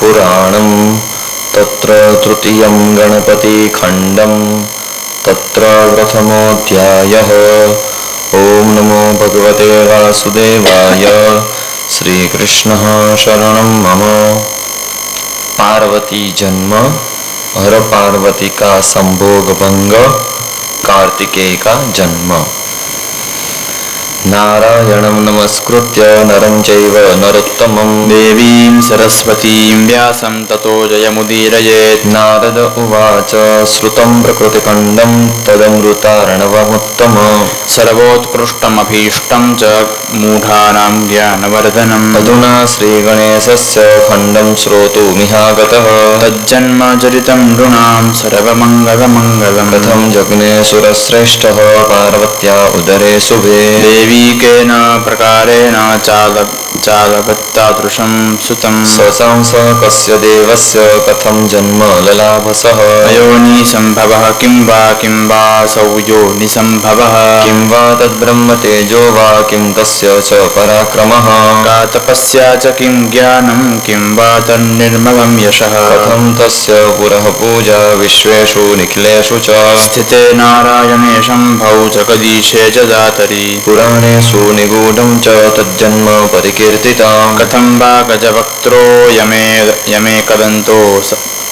पुराणं तत्र तृतीयं गणपतिखण्डं तत्र प्रथमोऽध्यायः। ॐ नमो भगवते वासुदेवाय। श्रीकृष्णः शरणं मम। पार्वती जन्म, हर पार्वती का संभोग भंग, कार्तिकेय का जन्म। नारायणं नमस्कृत्य नरं चैव नरोत्तमं देवीं सरस्वतीं व्यासं ततो जयमुदीरयेत्। नारद उवाच श्रुतं प्रकृतिखण्डं तदमृतार्णवमुत्तमम् सर्वोत्कृष्टमभीष्टं च मूढानां ज्ञानवर्धनम्। अधुना श्रीगणेशस्य खण्डं श्रोतुमिहागतः। तज्जन्म चरितं नृणां सर्वमङ्गलमङ्गलम्। कथं जग्ने सुरश्रेष्ठः पार्वत्या उदरे शुभे। देवी केन प्रकारेण चालकत्तादृशं सुतं। स्वसंसकस्य देवस्य कथं जन्म ललाभसः। अयोनिसम्भवः किं वा सौ योनिसम्भवः। किं वा तद्ब्रह्म तेजो वा किं तस्य च पराक्रमः। का तपस्या च किं ज्ञानं किं वा तन्निर्मलं यशः। कथं तस्य पुरः पूजा विश्वेषु निखिलेषु च। स्थिते नारायणे शम्भौ जगदीशे च दातरि। पुराणेषु निगूढं च तज्जन्म परिकीर्तितं। कथं वा गजवक्त्रो यमेकदन्तो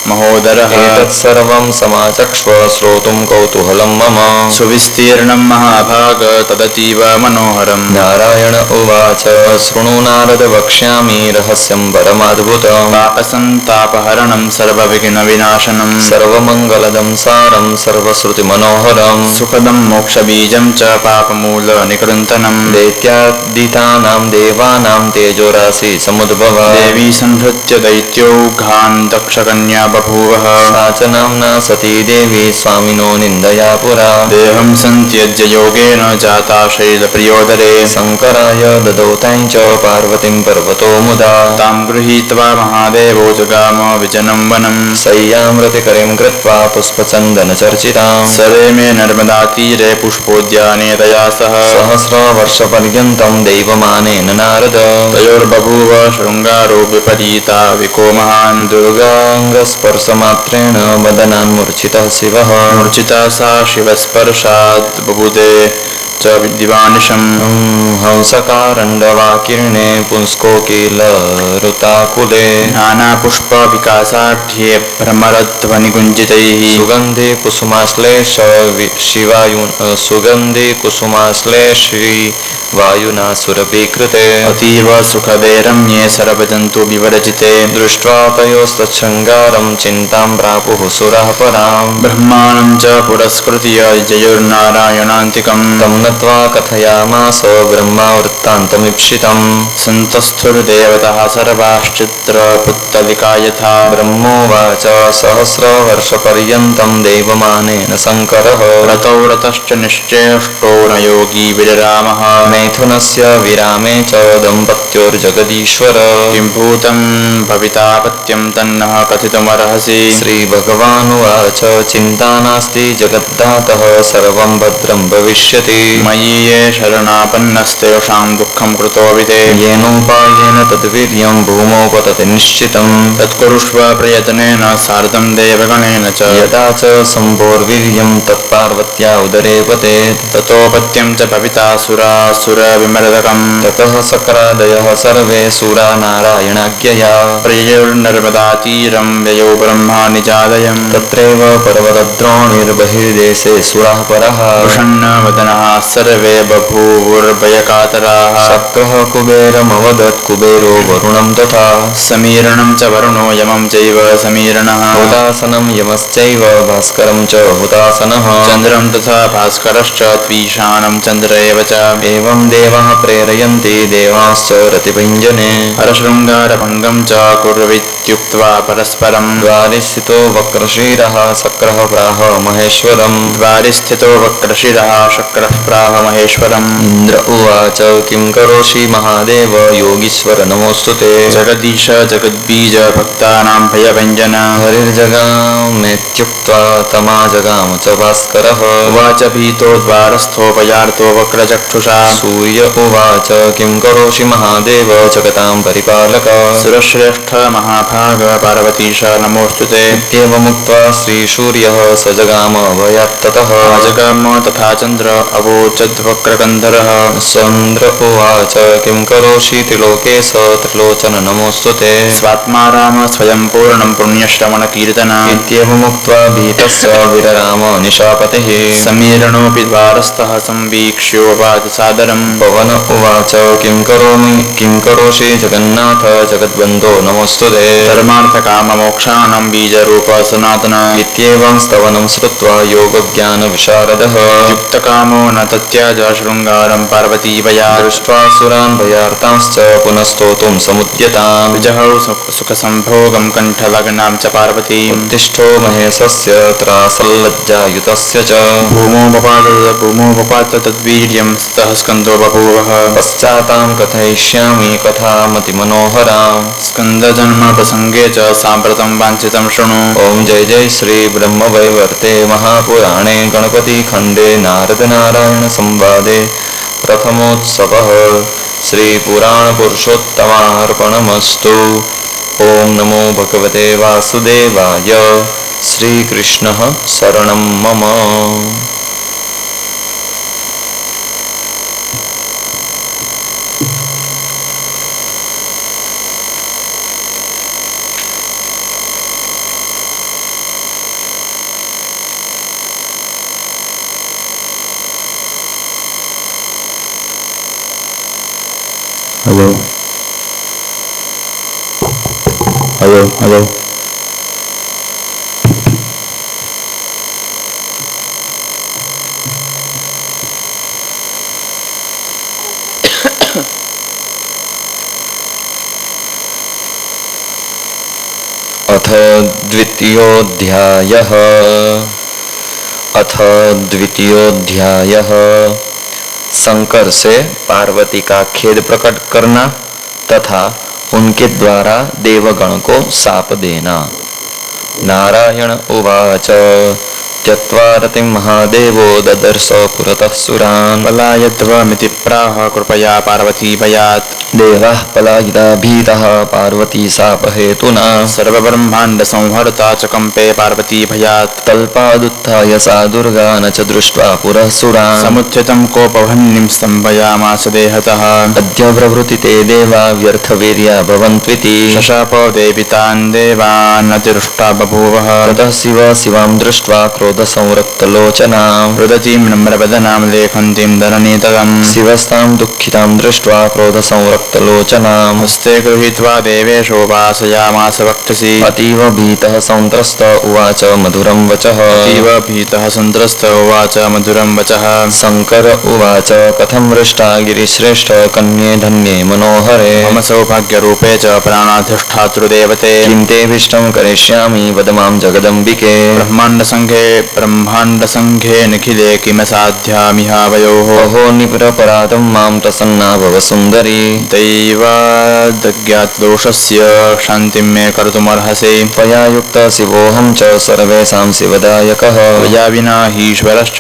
महोदरः। एतत्सर्वं समाचक्ष्व श्रोतुं कौतूहलं मम। सुविस्तीर्णं महाभाग तदतीव मनोहरम्। नारायण उवाच शृणु नारद वक्ष्यामि रहस्यं परमाद्भुतम्। पापसन्तापहरणं सर्वविघ्नविनाशनं। सर्वमङ्गलदं सारं सर्वश्रुतिमनोहरम्। सुखदं मोक्षबीजं च पापमूलनिकृन्तनं। दैत्यादितानां देवानां तेजोराशि समुद्भव। देवी संहृत्य दैत्योघान् दक्षकन्या बभूवः। सा च नाम्ना सती देवी स्वामिनो निन्दया पुरा। देहं सन्त्यज्य योगेन जाता शैलप्रियोदरे। शङ्कराय ददौ तां च पार्वतीं पर्वतो मुदा। तां गृहीत्वा महादेवो जगाम विजनं वनं। शय्यामृतिकरीं कृत्वा पुष्पचन्दनचर्चितां। सरेमे नर्मदातीरे पुष्पोद्याने तया सह। सहस्रवर्षपर्यन्तं दैवमानेन नारद। तयोर्बभूव शृङ्गारो विपरीता विकोमहान्। दुर्गाङ्गस्पर्शमात्रेण वदनान्मूर्छितः शिवः। मूर्छिता सा शिवस्पर्शात् बभूते च दिवानिशम्। हंसकारण्डवाकीर्णे पुंस्कोकिलरुताकुले। नानापुष्पविकासाढ्ये भ्रमरध्वनिकुञ्चितैः। सुगन्धे कुसुमाश्लेषवायुना सुरभिकृते। अतीव सुखदे रम्ये सर्वजन्तुविवर्जिते। दृष्ट्वा तयोस्तच्छृङ्गारं चिन्तां प्रापुः सुराः पराम्। ब्रह्माणं च पुरस्कृत्य जयोर्नारायणान्तिकम्। तं नत्वा कथयामास ब्रह्मा वृत्तान्तमीप्सितम्। सन्तस्थुर्देवताः सर्वाश्चित्रपुत्तलिका यथा। ब्रह्मोवाच सहस्रवर्षपर्यन्तं दैवमानेन शङ्करः। रतौ रतश्च निश्चेष्टो न योगी विररामः। मैथुनस्य विरामे च दम्पत्योर्जगदीश्वर। किं भूतं भवितापत्यं तन्नः कथितुमर्हसि। श्रीभगवानुवाच चिन्ता नास्ति जगद्धातः सर्वं भद्रं भविष्यति। मयि ये शरणापन्नस्तेषां दुःखं कृतोऽविते। येनोपायेन तद्वीर्यं भूमौ पतति निश्चितम्। तत्कुरुष्व प्रयत्नेन सार्धं देवगणेन च। यदा च शम्भोर्वीर्यं तत्पार्वत्या उदरे पतेत्। ततोपत्यं च भविता सुरासुरविमर्दकम्। ततः शक्रादयः सर्वे सुरा नारायणाज्ञया। प्रययोर्नर्मदातीरं व्ययो ब्रह्मा निजादयम्। तत्रैव पर्वतद्रोणिर्बहिर्देशे सुराः परः। प्रसन्नवदनाः सर्वे बभूवुर्भयकातराः। शक्रः कुबेरमवदत् कुबेरो वरुणं तथा। समीरणं च वरुणो यमं चैव समीरणः। हुतासनं यमश्चैव भास्करं च हुतासनः। चन्द्रं तथा भास्करश्च त्वीशानं चन्द्र एव च। एवं देवाः प्रेरयन्ति देवांश्च रतिभञ्जने। हरशृङ्गारभङ्गं च कुर्वित्युक्त्वा परस्परम्। द्वारिस्थितो वक्रशिरः शक्रः प्राह महेश्वरम्। द्वारिस्थितो वक्रशिरः शक्रः प्राह महेश्वरम्। इन्द्र उवाच किं करोषि महादेव योगीश्वर नमोऽस्तु ते। जगदीश जगद्बीज भक्तानां भयभञ्जन। हरिर्जगामेत्युक्त्वा तमाजगाम च भास्करः। उवाच भीतो द्वारस्थोपयार्तो वक्रचक्षुषा। सूर्य उवाच किं करोषि महादेव जगतां परिपालक। सुरश्रेष्ठ महाभाग भाग पार्वतीश नमोऽस्तुते। इत्येवमुक्त्वा श्रीसूर्यः स जगाम अभयात्ततः। जगाम तथा चन्द्र अवोचद्वक्रकन्धरः। चन्द्र उवाच किं करोषि त्रिलोकेश त्रिलोचन नमोऽस्तुते। स्वात्मा राम स्वयं पूर्णं पुण्यश्रवणकीर्तन। इत्येवमुक्त्वा भीतस्य विरराम निशापतिः। समीरणोऽपि द्वारस्थः संवीक्ष्योवाच सादरम्। पवन उवाच किं करोषि जगन्नाथ जगद्बन्धो नमोऽस्तुते। धर्मार्थकाममोक्षाणां बीजरूप सनातन। इत्येवं स्तवनं श्रुत्वा योगज्ञानविशारदः युक्तकामो न तत्याज शृङ्गारं पार्वतीवया। दृष्ट्वा सुरान् भयार्तांश्च पुनः स्तोतुं समुद्यताम्। विजहौ सुखसंभोगं कण्ठलग्नां च पार्वतीम्। उत्तिष्ठो महेशस्य त्रासल्लज्जायुतस्य च। भूमोपपात तद्वीर्यं स्तः स्कन्दो बभूवः। पश्चातां कथयिष्यामि कथामतिमनोहराम्। स्कन्दजन्मप्रसङ्गे च साम्प्रतं वाञ्छितं शृणु। ओम जय जय श्री ब्रह्मवैवर्ते महापुराणे गणपतिखण्डे नारदनारायण संवादे प्रथमोत्सवः श्रीपुराणपुरुषोत्तमार्पणमस्तु। ओम नमो भगवते वासुदेवाय। श्रीकृष्णः शरणं मम। Hello hello hello. अथ द्वितीयोऽध्यायः शंकर से पार्वती का खेद प्रकट करना तथा उनके द्वारा देवगण को शाप देना। नारायण उवाच त्यक्त्वा रतिं महादेवो ददर्श पुरतः सुरान्। पलायध्वमिति प्राह कृपया पार्वतीभयात्। देवाः पलायिता भीताः पार्वती शापहेतुना। सर्वब्रह्माण्डसंहर्ता च कम्पे पार्वतीभयात्। तल्पादुत्थाय सा दुर्गा न च दृष्ट्वा पुरः सुरान्। समुत्थितं कोपवह्निं स्तम्भयामास देहतः। अद्य प्रभृति ते देवा व्यर्थवीर्या भवन्त्विति। शशाप देवि तान् देवान् अतिरुष्टा बभूवः। ततः शिव शिवां दृष्ट्वा क्रोधसंरक्तलोचनाम्। रुदतीं नम्रवदनां लेखन्तीं धरणीतलम्। शिवस्तां दुःखितां दृष्ट्वा क्रोधसंरक्तलोचनाम्। हस्ते गृहीत्वा देवेशोपासयामास वक्षसि। अतीव भीतः सन्त्रस्त उवाच मधुरं वचः। अतीव भीतः सन्त्रस्त उवाच मधुरं वचः। शंकर उवाच कथं हृष्टा गिरिश्रेष्ठ कन्ये धन्ये मनोहरे। मम सौभाग्यरूपे च प्राणाधिष्ठातृदेवते। किं तेऽभीष्टं करिष्यामि वद मां जगदम्बिके। ब्रह्माण्डसङ्घे निखिले किमसाध्यामिहावयोः। अहो निरपराधं मां प्रसन्ना भव सुन्दरी। दैवादज्ञातदोषस्य शान्तिं मे कर्तुमर्हसि। त्वया युक्तः शिवोऽहं च सर्वेषां शिवदायकः। त्वया विना हीश्वरश्च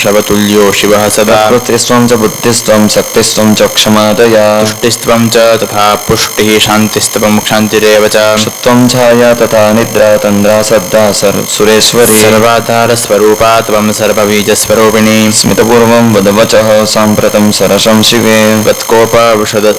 शवतुल्यो शिवः सदा। प्रकृतिस्त्वं च बुद्धिस्त्वं शक्तिस्त्वं च क्षमादया। तुष्टिस्त्वं च तथा पुष्टिः शान्तिस्त्वं क्षान्तिरेव च। सुत्वं छाया तथा निद्रा तन्द्रा श्रद्धा सुरेश्वरी। सर्वाधारस्वरूपा त्वं सर्वबीजस्वरूपिणी। स्मितपूर्वं वद वचः साम्प्रतं सरसं शिवे।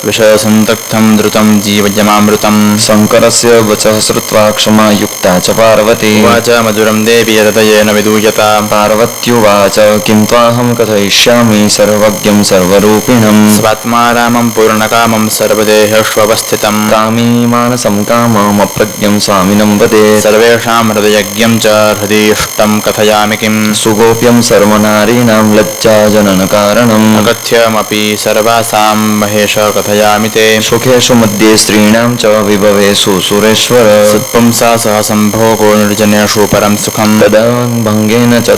विषयसन्तक्तं द्रुतं जीवयमामृतम्। शङ्करस्य वचः श्रुत्वा क्षमा युक्ता च पार्वती। उवाच मधुरं देवी हृदयेन विदूयता। पार्वत्युवाच किं त्वाहं कथयिष्यामि सर्वज्ञं सर्वरूपिणम्। स्वात्मा रामं पूर्णकामं सर्वदेहेष्वस्थितम्। कामी मानसं काममप्रज्ञं स्वामिनं वदे। सर्वेषां हृदयज्ञं च हृदीष्टं कथयामि किम्। सुगोप्यं सर्वनारीणां लज्जाजननकारणम्। अकथ्यमपि सर्वासां महेश कथयामि ते। सुखेषु मध्ये स्त्रीणां च विभवेषु सुरेश्वर। सत्पुंसा सह सम्भोगो निर्जनेषु परं सुखम्। तदभङ्गेन च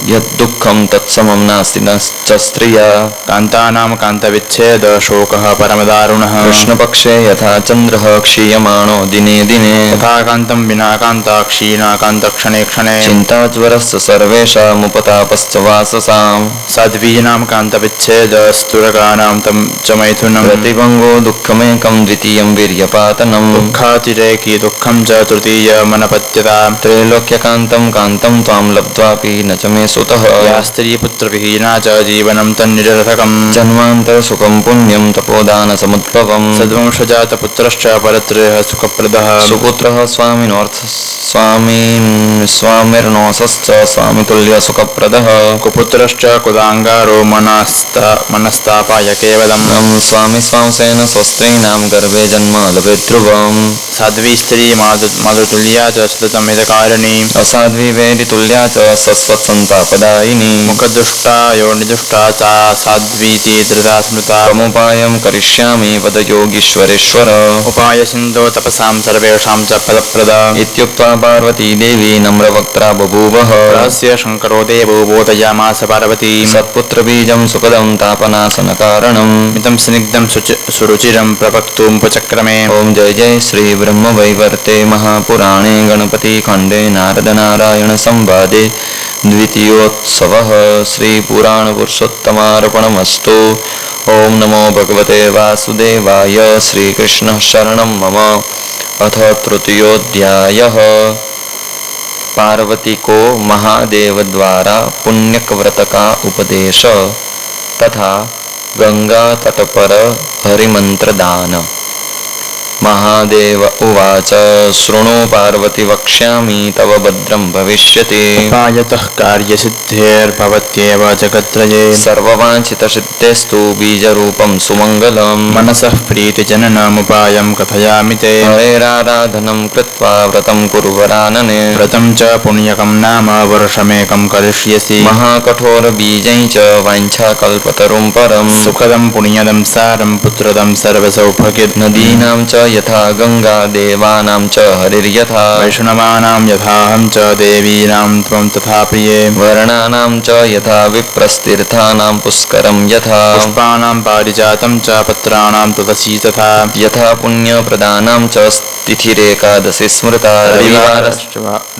यद्दुःखं तत्समं नास्ति न च स्त्रिया। कान्तानां कान्तविच्छेद शोकः परमदारुणः। कृष्णपक्षे यथा चन्द्रः क्षीयमाणो दिने दिने। तथा कान्तं विना कान्ता क्षीणा कान्तक्षणे क्षणे। चिन्ताज्वरस्य सर्वेषामुपतापश्च वाससाम् साध्वीनां कान्तविच्छेदस्तुरगानां तं च मैथुनं प्रतिभङ्गो दुःखमेकं द्वितीयं वीर्यपातनम् दुःखातिरेकी दुःखं च तृतीयमनपत्यता त्रैलोक्यकान्तं कान्तं त्वां लब्ध्वापि न च मे सुतः या स्त्रीपुत्रविहीना च जीवनं तन्निरर्थकम् जन्मान्तरसुखं पुण्यं तपोदानसमुद्भवम् सद्वंशजातपुत्रश्च परत्रयः सुखप्रदः सुपुत्रः स्वामिर्नोऽसश्च स्वामितुल्यसुखप्रदः कुपुत्रश्च कुदाङ्गारो मनस्तापाय केवलम् स्वामी स्वांसेन स्वस्त्रीणां गर्भे जन्म लभेत् ध्रुवम् साध्वी स्त्री मातृतुल्या च सततमितकारिणी असाध्वी वेदितुल्या च सस्वत्सन्तापदायिनी मुखदुष्टा योनिदुष्टा चा साध्वीति धृता स्मृता तमुपायं करिष्यामि वद योगीश्वरेश्वर उपाय सिन्धो तपसां सर्वेषां च फलप्रदा इत्युक्त्वा पार्वती देवी नम्रवक्त्रा बभूवः रहस्य शङ्करो देवो बोधयामास पार्वती सत्पुत्रबीजं सुखदं तापनाशनकारणम् मितं स्निग्धं सुरुचिरं प्रवक्तुमुपचक्रमे ॐ जय जय श्री ब्रह्मवैवर्ते महापुराणे गणपतिखण्डे नारदनारायणसंवादे द्वितीयोत्सवः श्रीपुराणपुरुषोत्तमार्पणमस्तु ॐ नमो भगवते वासुदेवाय श्रीकृष्णः शरणं मम अथ तृतीयोऽध्यायः पार्वती को महादेव द्वारा पुण्यक व्रत का उपदेश तथा गंगा तट पर हरिमंत्र दान। महादेव उवाच शृणु पार्वती वक्ष्यामि तव भद्रं भविष्यति उपायतः कार्यसिद्धेर्भवत्येव जगत्त्रये सर्ववाञ्छितसिद्धेस्तु बीजरूपं सुमङ्गलम् मनसः प्रीतिजननमुपायं कथयामि ते हरेराराधनं कृत्वा व्रतं कुर्वरानने व्रतं च पुण्यकं नाम वर्षमेकं करिष्यसि महाकठोरबीजै च वाञ्छाकल्पतरुं परम् सुखदं पुण्यदं सारं पुत्रदं सर्वसौभाग्यं नदीनां च यथा गंगा देवानां च हरिर्यथा वैष्णवानां यथाहं च देवीनां त्वं तथा प्रिये वर्णानां च यथा विप्रस्तीर्थानां पुष्करं यथा पुष्पाणां पारिजातं च पत्राणां तदसि तथा यथा पुण्यप्रदानां च तिथिरेकादशि स्मृता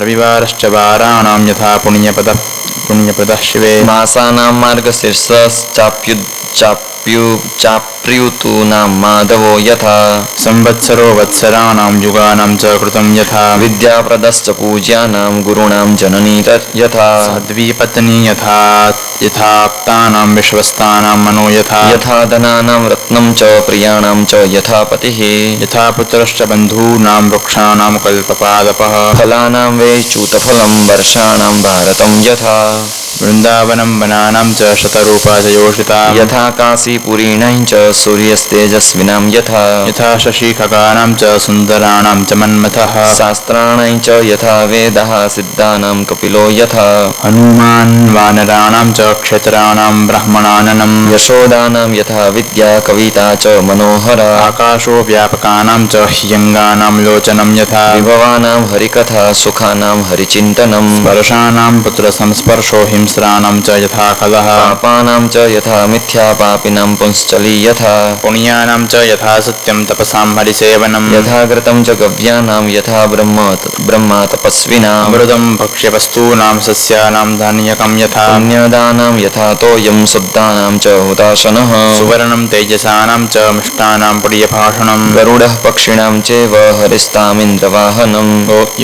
रविवारश्च वाराणां यथा पुण्यप्रदः शिवे मासानां मार्गशीर्षश्चाप्युतूनां माधवो यथा संवत्सरो वत्सराणां युगानां च कृतं यथा विद्याप्रदश्च पूज्यानां गुरूणां जननी यथा साध्वीपत्नी यथाप्तानां विश्वस्तानां मनो यथा धनानां रत्नं च प्रियाणां च यथा पतिः यथा पुत्रश्च बन्धूनां वृक्षाणां कल्पपादपः फलानां वै च्यूतफलं वर्षाणां भारतं यथा वृन्दावनं वनानां च शतरूपा च योषिता यथा काशीपुरीणां च सूर्यस्तेजस्विनां यथा शशिखगानां च सुन्दराणां च मन्मथः शास्त्राणां च यथा वेदः सिद्धानां कपिलो यथा हनुमान् वानराणां च क्षेत्राणां ब्रह्मणाननं यशोदानां यथा विद्या कविता च मनोहरा आकाशो व्यापकानां च ह्यङ्गानां लोचनं यथा विभवानां हरिकथा सुखानां हरिचिन्तनं स्पर्शानां पुत्रसंस्पर्शो हिंस्राणां च यथा कलः पापानां च यथा मिथ्या पापिनां पुंश्चली यथा पुण्यानां च यथा सत्यं तपसां हरिसेवनं यथा घृतं च गव्यानां यथा ब्रह्मा तपस्विनां अमृतं भक्ष्यवस्तूनां सस्यानां धान्यकं यथा पुण्यदानां यथा तोयं शुद्धानां च हुताशनः सुवर्णं तेजसानां च मिष्टानां प्रियभाषणं गरुडः पक्षिणां चैव हरिस्तामिन्द्रवाहनं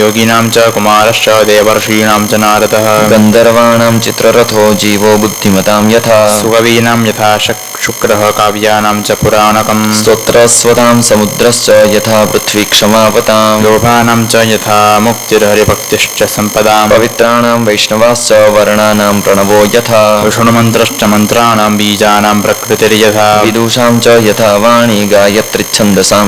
योगिनां च कुमारश्च देवर्षीणां च नारदः गन्धर्वाणां चित्ररथो जीवो बुद्धिमतां यथा सुकवीनां यथा शुक्रः काव्यानां च पुराणकं स्तोत्रस्वतां समुद्रश्च यथा पृथ्वी क्षमावतां लोभानां च यथा मुक्तिर्हरिभक्तिश्च सम्पदां पवित्राणां वैष्णवाश्च वर्णानां प्रणवो यथा विष्णुमन्त्रश्च मन्त्राणां बीजानां प्रकृतिर्यथा विदुषां च यथा वाणी गायत्रीच्छन्दसां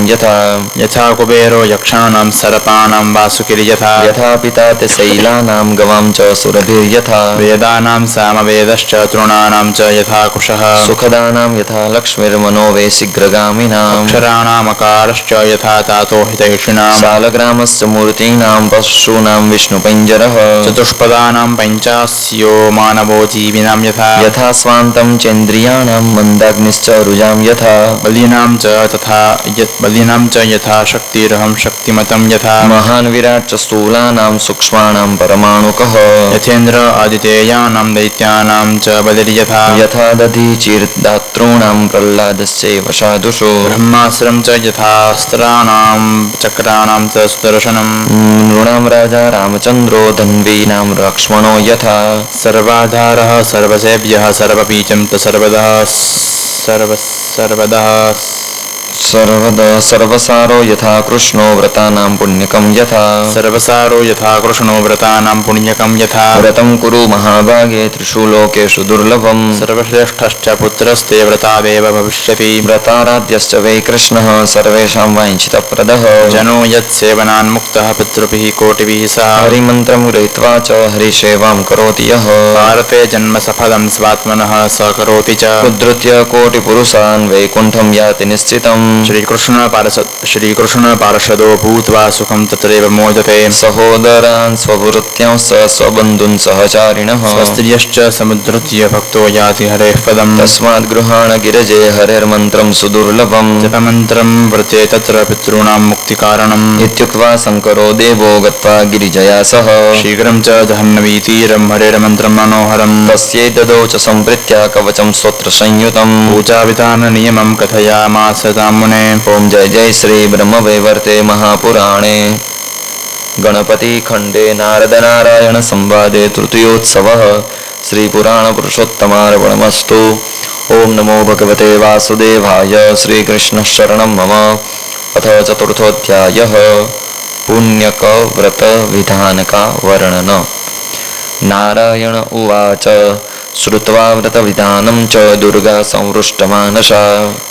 यथा कुबेरो यक्षाणां सर्पाणां वासुकिर्यथा यथा पिता शैलानां गवां च सुरभिर्यथा वेदानां सामवेदश्च तृणानां च यथा कुशः सुखदानां अक्षराणां यथा लक्ष्मीर्मनो वे शीघ्रगामिनाम् अक्षराणामकारश्च यथा तातो हितैषिणाम् सालग्रामस्य मूर्तीनां पशूनां विष्णुपञ्जरः चतुष्पदानां पञ्चास्यो मानवो जीविनां यथा यथा स्वान्तं चेन्द्रियाणां मन्दाग्निश्च रुजां यथा बलीनां च यथा शक्तिरहं शक्तिमतं यथा महान् विराट् च स्थूलानां सूक्ष्माणां परमाणुकः यथेन्द्र आदितेयानां दैत्यानां च बलिर्यथा यथा दधीचिर्दातॄणां प्रह्लादस्यैव साधुषु ब्रह्मास्त्रं च यथास्त्राणां चक्राणां च सुदर्शनम् नृणां राजा रामचन्द्रो धन्वीनां लक्ष्मणो यथा सर्वाधारः सर्वसेव्यः सर्वबीजं च सर्वसारो यथा कृष्णो व्रतानां पुण्यकं यथा सर्वसारो यथा कृष्णो व्रतानां पुण्यकं यथा व्रतं कुरु महाभागे त्रिषु लोकेषु दुर्लभम् सर्वश्रेष्ठश्च पुत्रस्ते व्रतादेव भविष्यति व्रताराध्यश्च वै कृष्णः सर्वेषां वाञ्छितप्रदः जनो यत्सेवनान्मुक्तः पितृभिः कोटिभिः सह हरिमन्त्रं गृहीत्वा च हरिसेवां करोति यः भारते जन्म सफलं स्वात्मनः स करोति च उद्धृत्य कोटिपुरुषान् वैकुण्ठं याति निश्चितम् श्रीकृष्ण पार्षदो भूत्वा सुखं तत्रैव मोदते सहोदरान् स्ववृत्यांश्च स्वबन्धून् सहचारिणः स्वस्त्रियश्च समुद्धृत्य भक्तो याति हरेः पदम् तस्मात् गृहाण गिरजे हरेर्मन्त्रं सुदुर्लभम् जपमन्त्रं व्रते तत्र पितॄणां मुक्तिकारणम् इत्युक्त्वा शङ्करो देवो गत्वा गिरिजया सह शीघ्रं च जह्नवीतीरं हरेर्मन्त्रं मनोहरम् तस्यैतदौ च सम्प्रीत्य कवचं स्तोत्रसंयुतम् पूजाविधाननियमं कथयामास तामुने ओम जय जय श्री ब्रह्मवैवर्ते महापुराणे गणपतिखण्डे नारदनारायण संवादे तृतीयोत्सवः श्रीपुराणपुरुषोत्तमार्पणमस्तु। ओम नमो भगवते वासुदेवाय। श्रीकृष्णशरणं मम। अथ चतुर्थोऽध्यायः पुण्यकव्रतविधानका वर्णन। नारायण उवाच श्रुत्वा व्रतविधानं च दुर्गा संहृष्टमानसा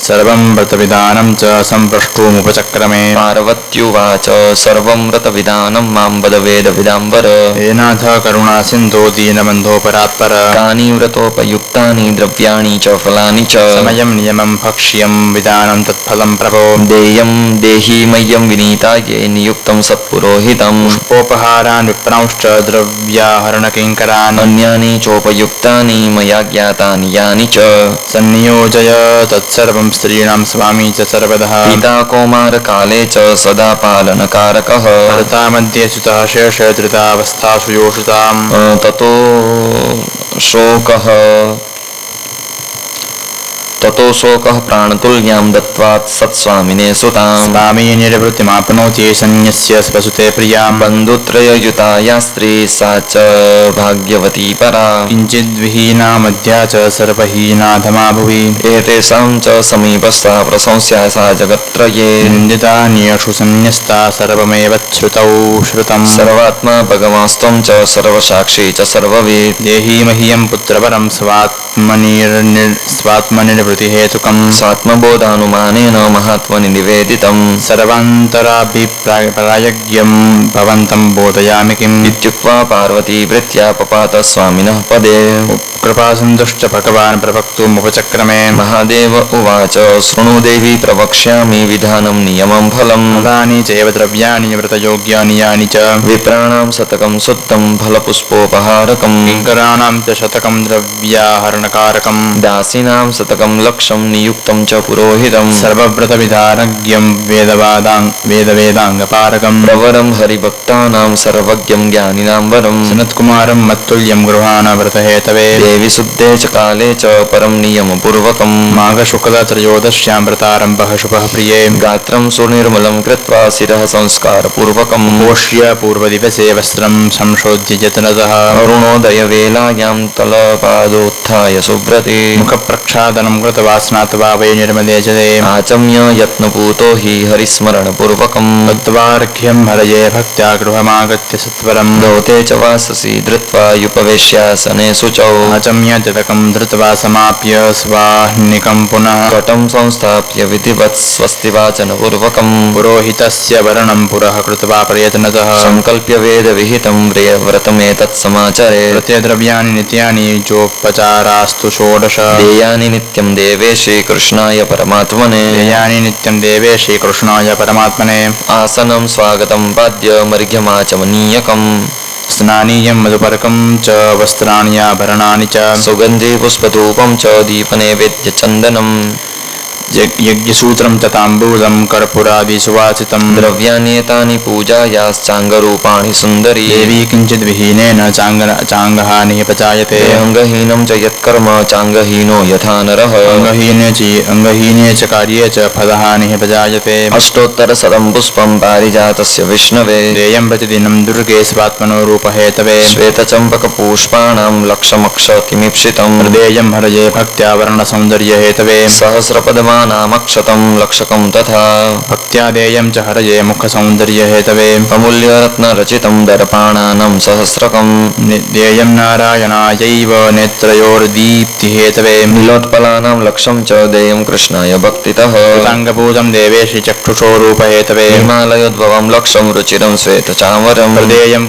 सर्वं व्रतविधानं च सम्प्रष्टुमुपचक्रमे पार्वत्युवाच सर्वं व्रतविधानं मां वद वेदविदाम्बर हे नाथ करुणासिन्धो दीनबन्धो परात्पर कानि व्रतोपयुक्तानि द्रव्याणि च फलानि च समयं नियमं भक्ष्यं विधानं तत्फलं प्रभो देयं देहि मह्यं विनीताये नियुक्तं सत्पुरोहितं पुष्पोपहारान् विप्रांश्च द्रव्याहरणकिङ्करान् अन्यानि चोपयुक्तानि मया ज्ञातानि यानि च सन्नियोजय तत्सर्वं स्त्रीणां स्वामी च सर्वतः पिता कौमारकाले च सदा पालनकारकः भर्ता मध्ये सुतः शेष धृतावस्थासु योषिताम् ततो शोकः प्राणतुल्यां दत्त्वा सत्स्वामिने सुतां स्वामी निर्वृत्तिमाप्नोति सन्न्यस्य स्वसुते प्रियां बन्धुत्रययुता या स्त्री सा च भाग्यवती परा किञ्चिद्विहीना मध्या च सर्वहीनाधमा भुवि एतेषां च समीपस्था प्रशंस्या सा जगत्त्रये निन्दिता न्यषु सन्न्यस्ता सर्वमेव श्रुतम् सर्वात्मा भगवास्त्वं च सर्वसाक्षी च सर्ववित् देहि मह्यं पुत्रवरं स्वात्मनिर्वृतिहेतुकम् स्वात्मबोधानुमानेन महात्मनि निवेदितं सर्वान्तराभिप्रायज्ञं भवन्तं बोधयामि किम् इत्युक्त्वा पार्वती प्रीत्या पपात स्वामिनः पदे कृपासन्तुश्च भगवान् प्रवक्तुमुपचक्रमे महादेव उवाच शृणु देवी प्रवक्ष्यामि विधानं नियमं फलम् फलानि चैव द्रव्याणि व्रतयोग्यानि यानि च विप्राणां शतकं शुद्धं फलपुष्पोपहारकम् किङ्कराणां च शतकं द्रव्याहरणकारकम् दासीनां शतकं लक्षं नियुक्तं च पुरोहितं सर्वव्रतविधानज्ञं वेदवेदाङ्गपारकम् प्रवरं हरिभक्तानां सर्वज्ञं ज्ञानिनां वरं सनत्कुमारं मत्तुल्यं गृहाण व्रतहेतवे देवी शुद्धे च काले च परं नियमपूर्वकं माघशुक्लत्रयोदश्यां व्रतारम्भः शुभः प्रिये गात्रं सुनिर्मलं कृत्वा शिरः संस्कारपूर्वकम् पोष्य पूर्वदिवसे वस्त्रं संशोध्य यत्नतः अरुणोदयवेलायां तलपादोत्थाय सुव्रते मुखप्रक्षालनं कृत्वा स्नात्वा वै निर्मले जले आचम्य यत्नपूतो हि हरिस्मरणपूर्वकम् तत्त्वार्घ्यं हरये भक्त्या गृहमागत्य सत्वरम् धौते च वाससि धृत्वा युपवेश्यासने शुचौ आचम्य तिलकं धृत्वा समाप्य स्वाह्निकं पुनः कटं संस्थाप्य विधिवत् स्वस्ति वाचनपूर्वकम् पुरोहितस्य वर्णं पुरः कृत्वा प्रयत्नतः संकल्प्य वेदविहितं व्रतमेतत् समाचरे व्रते द्रव्याणि नित्यानि चोपचाराः तथास्तु षोडश देयानि नित्यं देवे श्रीकृष्णाय परमात्मने देयानि नित्यं देवे श्रीकृष्णाय परमात्मने आसनं स्वागतं पाद्य मर्घ्यमाचमनीयकम् स्नानीयं मधुपर्कं च वस्त्राणि आभरणानि च सुगन्धि पुष्पधूपं च दीपनैवेद्यचन्दनम् यज्ञसूत्रं च ताम्बूलं कर्पूरादि सुवासितं द्रव्याणि एतानि पूजायाश्चाङ्गरूपाणि सुन्दरी देवी किञ्चित् विहीनेन चाङ्गहानिः प्रजायते अङ्गहीनं च यत्कर्म चाङ्गहीनो यथा नरः अङ्गहीने च कार्ये च फलहानिः प्रजायते अष्टोत्तरशतं पुष्पं पारिजातस्य विष्णवे देयं प्रतिदिनं दुर्गे स्वात्मनो रूपहेतवे श्वेतचम्पकपुष्पाणां लक्षमक्षतिमीप्सितं हृदेयं हरये भक्त्या वर्णसौन्दर्यहेतवे सहस्रपद्मानामक्षतं लक्षकं तथा भक्त्या देयं च हरये मुखसौन्दर्यहेतवे अमूल्यरत्नरचितं दर्पाणानां सहस्रकं देयं नारायणायैव नेत्रयोर्दीप्तिहेतवे नीलोत्पलानां लक्षं च देयं कृष्णाय भक्तितः कृताङ्गपूतं देवे श्रीचक्षुषो रूपहेतवे हिमालयोद्भवं लक्षं रुचिरं श्वेतचामरं हृदेयं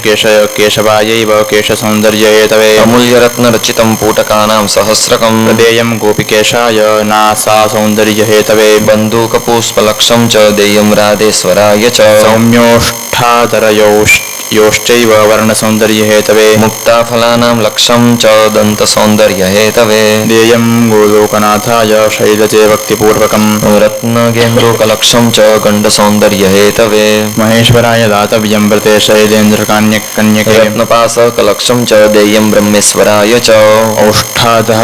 केशवायैव केशसौन्दर्यहेतवे अमूल्यरत्नरचितं पूटकानां सहस्रकं हृदेयं गोपिकेशाय नासा सौन्दर्यहेतवे बन्धूकपुष्पलक्षं च देयं राधेश्वराय च सौम्योष्ठाधरयोश्चैव वर्णसौन्दर्यहेतवे मुक्ताफलानां लक्षं च दन्तसौन्दर्यहेतवे देयं गोलोकनाथाय शैलजे भक्तिपूर्वकं रत्नगेन्दुकलक्षं च गण्डसौन्दर्यहेतवे महेश्वराय दातव्यं व्रते शैलेन्द्रकन्यके रत्नपाशकलक्षं च देयं ब्रह्मेश्वराय च औष्ठाधः